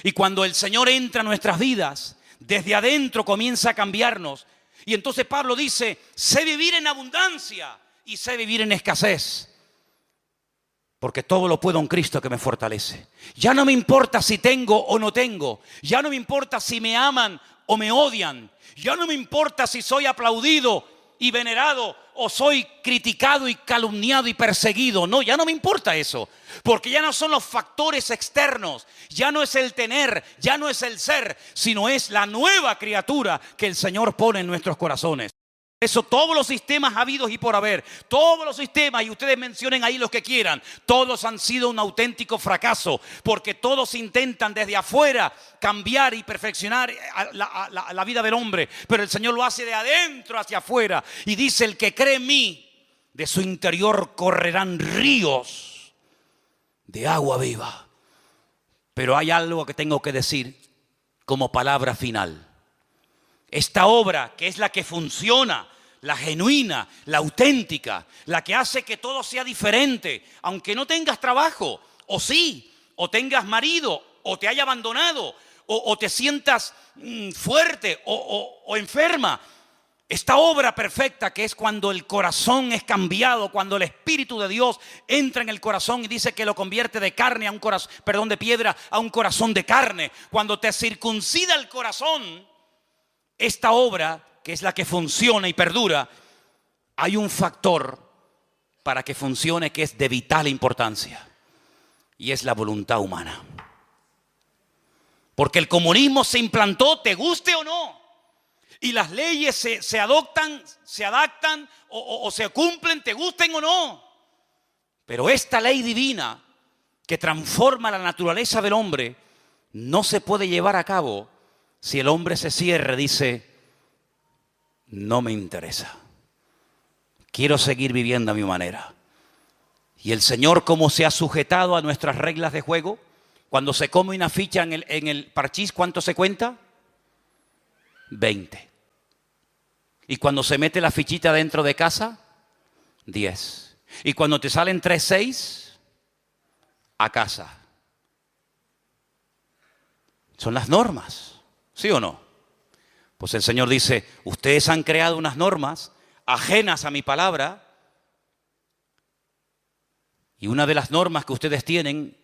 Y cuando el Señor entra a nuestras vidas, desde adentro comienza a cambiarnos. Y entonces Pablo dice, sé vivir en abundancia y sé vivir en escasez. Porque todo lo puedo en Cristo que me fortalece. Ya no me importa si tengo o no tengo. Ya no me importa si me aman o me odian. Ya no me importa si soy aplaudido y venerado o soy criticado y calumniado y perseguido. No, ya no me importa eso. Porque ya no son los factores externos. Ya no es el tener, ya no es el ser, sino es la nueva criatura que el Señor pone en nuestros corazones. Eso, todos los sistemas habidos y por haber, todos los sistemas, y ustedes mencionen ahí los que quieran, todos han sido un auténtico fracaso, porque todos intentan desde afuera cambiar y perfeccionar la vida del hombre, pero el Señor lo hace de adentro hacia afuera, y dice, el que cree en mí, de su interior correrán ríos de agua viva. Pero hay algo que tengo que decir como palabra final. Esta obra, que es la que funciona, la genuina, la auténtica, la que hace que todo sea diferente, aunque no tengas trabajo, o sí, o tengas marido, o te haya abandonado, o te sientas fuerte o enferma. Esta obra perfecta, que es cuando el corazón es cambiado, cuando el Espíritu de Dios entra en el corazón y dice que lo convierte de carne a un corazón, de piedra a un corazón de carne, cuando te circuncida el corazón. Esta obra, que es la que funciona y perdura, hay un factor para que funcione que es de vital importancia, y es la voluntad humana. Porque el comunismo se implantó, te guste o no, y las leyes se adoptan, se adaptan o se cumplen, te gusten o no. Pero esta ley divina que transforma la naturaleza del hombre no se puede llevar a cabo si el hombre se cierra, dice, no me interesa. Quiero seguir viviendo a mi manera. Y el Señor, como se ha sujetado a nuestras reglas de juego, cuando se come una ficha en el parchís, ¿cuánto se cuenta? 20. Y cuando se mete la fichita dentro de casa, 10. Y cuando te salen 3, 6, a casa. Son las normas. ¿Sí o no? Pues el Señor dice, ustedes han creado unas normas ajenas a mi palabra, y una de las normas que ustedes tienen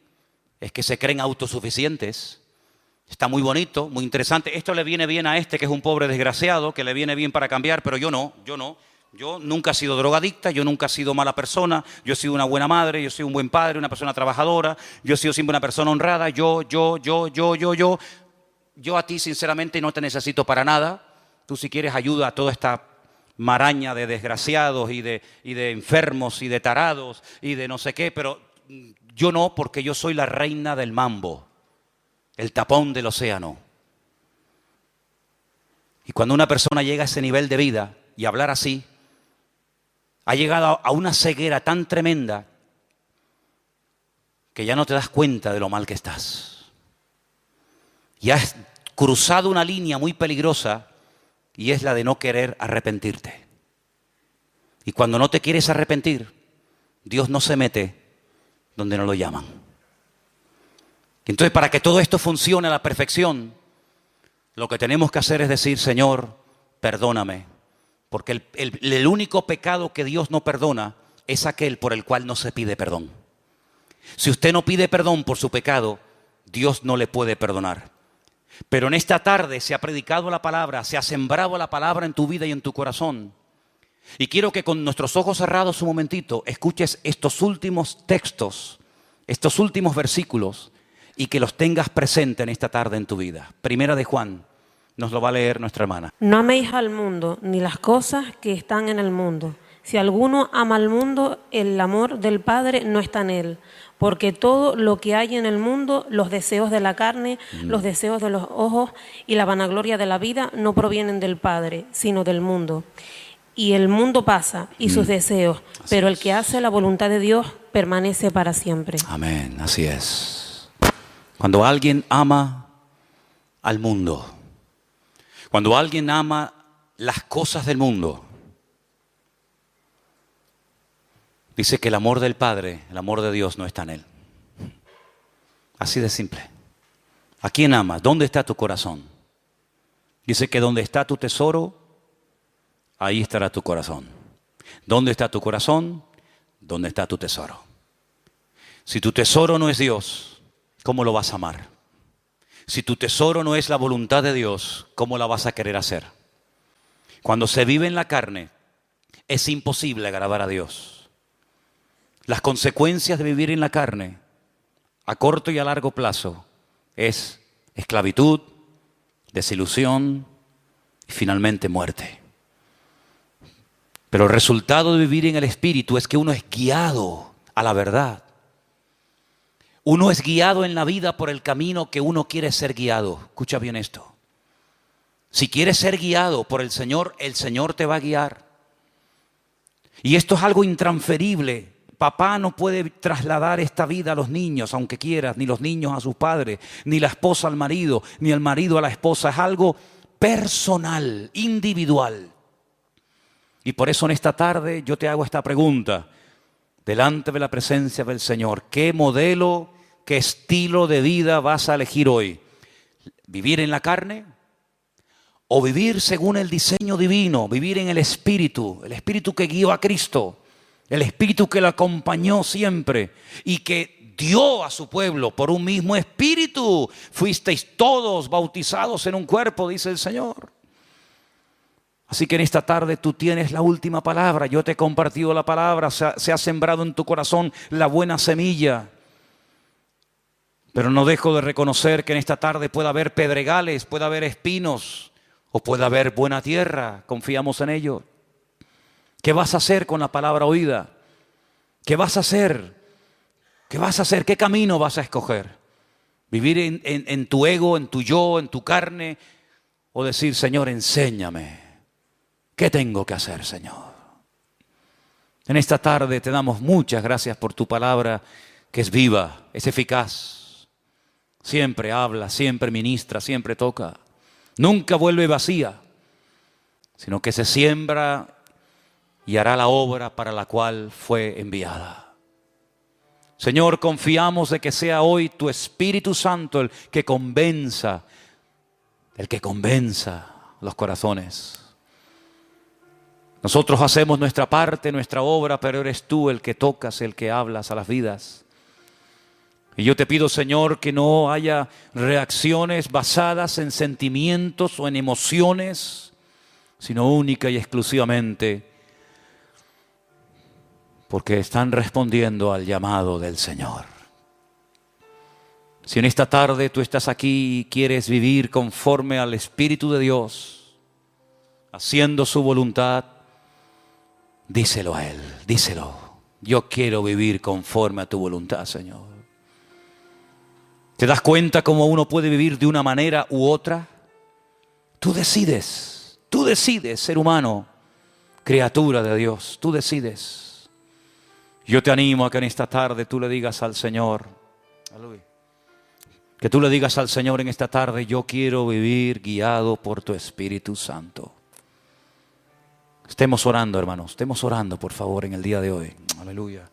es que se creen autosuficientes. Está muy bonito, muy interesante. Esto le viene bien a este que es un pobre desgraciado, que le viene bien para cambiar, pero yo no. Yo nunca he sido drogadicta, yo nunca he sido mala persona, yo he sido una buena madre, yo soy un buen padre, una persona trabajadora, yo he sido siempre una persona honrada, yo. Yo a ti sinceramente no te necesito para nada. Tú si quieres ayuda a toda esta maraña de desgraciados y de enfermos y de tarados y de no sé qué, pero yo no, porque yo soy la reina del mambo, el tapón del océano. Y cuando una persona llega a ese nivel de vida y hablar así, ha llegado a una ceguera tan tremenda que ya no te das cuenta de lo mal que estás. Y has cruzado una línea muy peligrosa, y es la de no querer arrepentirte. Y cuando no te quieres arrepentir, Dios no se mete donde no lo llaman. Entonces, para que todo esto funcione a la perfección, lo que tenemos que hacer es decir, Señor, perdóname. Porque el único pecado que Dios no perdona es aquel por el cual no se pide perdón. Si usted no pide perdón por su pecado, Dios no le puede perdonar. Pero en esta tarde se ha predicado la palabra, se ha sembrado la palabra en tu vida y en tu corazón. Y quiero que con nuestros ojos cerrados un momentito escuches estos últimos textos, estos últimos versículos, y que los tengas presente en esta tarde en tu vida. Primera de Juan, nos lo va a leer nuestra hermana. No améis al mundo, ni las cosas que están en el mundo. Si alguno ama al mundo, el amor del Padre no está en él. Porque todo lo que hay en el mundo, los deseos de la carne, los deseos de los ojos y la vanagloria de la vida, no provienen del Padre, sino del mundo. Y el mundo pasa y sus deseos, pero el que hace la voluntad de Dios permanece para siempre. Amén, así es. Cuando alguien ama al mundo, cuando alguien ama las cosas del mundo, Dice que el amor del Padre, el amor de Dios no está en Él. Así de simple. ¿A quién amas? ¿Dónde está tu corazón? Dice que donde está tu tesoro, ahí estará tu corazón. ¿Dónde está tu corazón? ¿Dónde está tu tesoro? Si tu tesoro no es Dios, ¿cómo lo vas a amar? Si tu tesoro no es la voluntad de Dios, ¿cómo la vas a querer hacer? Cuando se vive en la carne, es imposible agradar a Dios. Las consecuencias de vivir en la carne, a corto y a largo plazo, es esclavitud, desilusión y finalmente muerte. Pero el resultado de vivir en el Espíritu es que uno es guiado a la verdad. Uno es guiado en la vida por el camino que uno quiere ser guiado. Escucha bien esto. Si quieres ser guiado por el Señor te va a guiar. Y esto es algo intransferible. Papá no puede trasladar esta vida a los niños, aunque quieras, ni los niños a sus padres, ni la esposa al marido, ni el marido a la esposa. Es algo personal, individual. Y por eso en esta tarde yo te hago esta pregunta, delante de la presencia del Señor. ¿Qué modelo, qué estilo de vida vas a elegir hoy? ¿Vivir en la carne? ¿O vivir según el diseño divino? Vivir en el Espíritu que guió a Cristo, el Espíritu que lo acompañó siempre y que dio a su pueblo por un mismo Espíritu. Fuisteis todos bautizados en un cuerpo, dice el Señor. Así que en esta tarde tú tienes la última palabra. Yo te he compartido la palabra, se ha sembrado en tu corazón la buena semilla. Pero no dejo de reconocer que en esta tarde puede haber pedregales, puede haber espinos o puede haber buena tierra. Confiamos en ello. ¿Qué vas a hacer con la palabra oída? ¿Qué vas a hacer? ¿Qué vas a hacer? ¿Qué camino vas a escoger? ¿Vivir en tu ego, en tu yo, en tu carne? ¿O decir, Señor, enséñame? ¿Qué tengo que hacer, Señor? En esta tarde te damos muchas gracias por tu palabra, que es viva, es eficaz. Siempre habla, siempre ministra, siempre toca. Nunca vuelve vacía, sino que se siembra y hará la obra para la cual fue enviada. Señor, confiamos de que sea hoy tu Espíritu Santo el que convenza los corazones. Nosotros hacemos nuestra parte, nuestra obra, pero eres tú el que tocas, el que hablas a las vidas. Y yo te pido, Señor, que no haya reacciones basadas en sentimientos o en emociones, sino única y exclusivamente porque están respondiendo al llamado del Señor. Si en esta tarde tú estás aquí y quieres vivir conforme al Espíritu de Dios, haciendo su voluntad, díselo a Él, díselo. Yo quiero vivir conforme a tu voluntad, Señor. ¿Te das cuenta cómo uno puede vivir de una manera u otra? Tú decides, ser humano, criatura de Dios, tú decides. Yo te animo a que en esta tarde tú le digas al Señor, aleluya, que tú le digas al Señor en esta tarde, yo quiero vivir guiado por tu Espíritu Santo. Estemos orando, hermanos, estemos orando, por favor, en el día de hoy. Aleluya.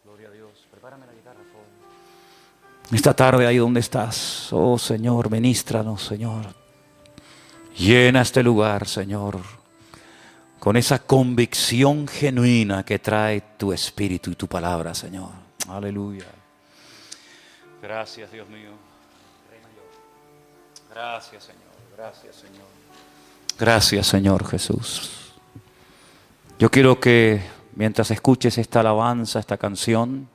Gloria a Dios. Prepárame la guitarra, por favor. Esta tarde, ahí donde estás, oh Señor, ministranos, Señor. Llena este lugar, Señor, con esa convicción genuina que trae tu Espíritu y tu palabra, Señor. Aleluya. Gracias, Dios mío. Gracias, Señor. Gracias, Señor. Gracias, Señor Jesús. Yo quiero que mientras escuches esta alabanza, esta canción,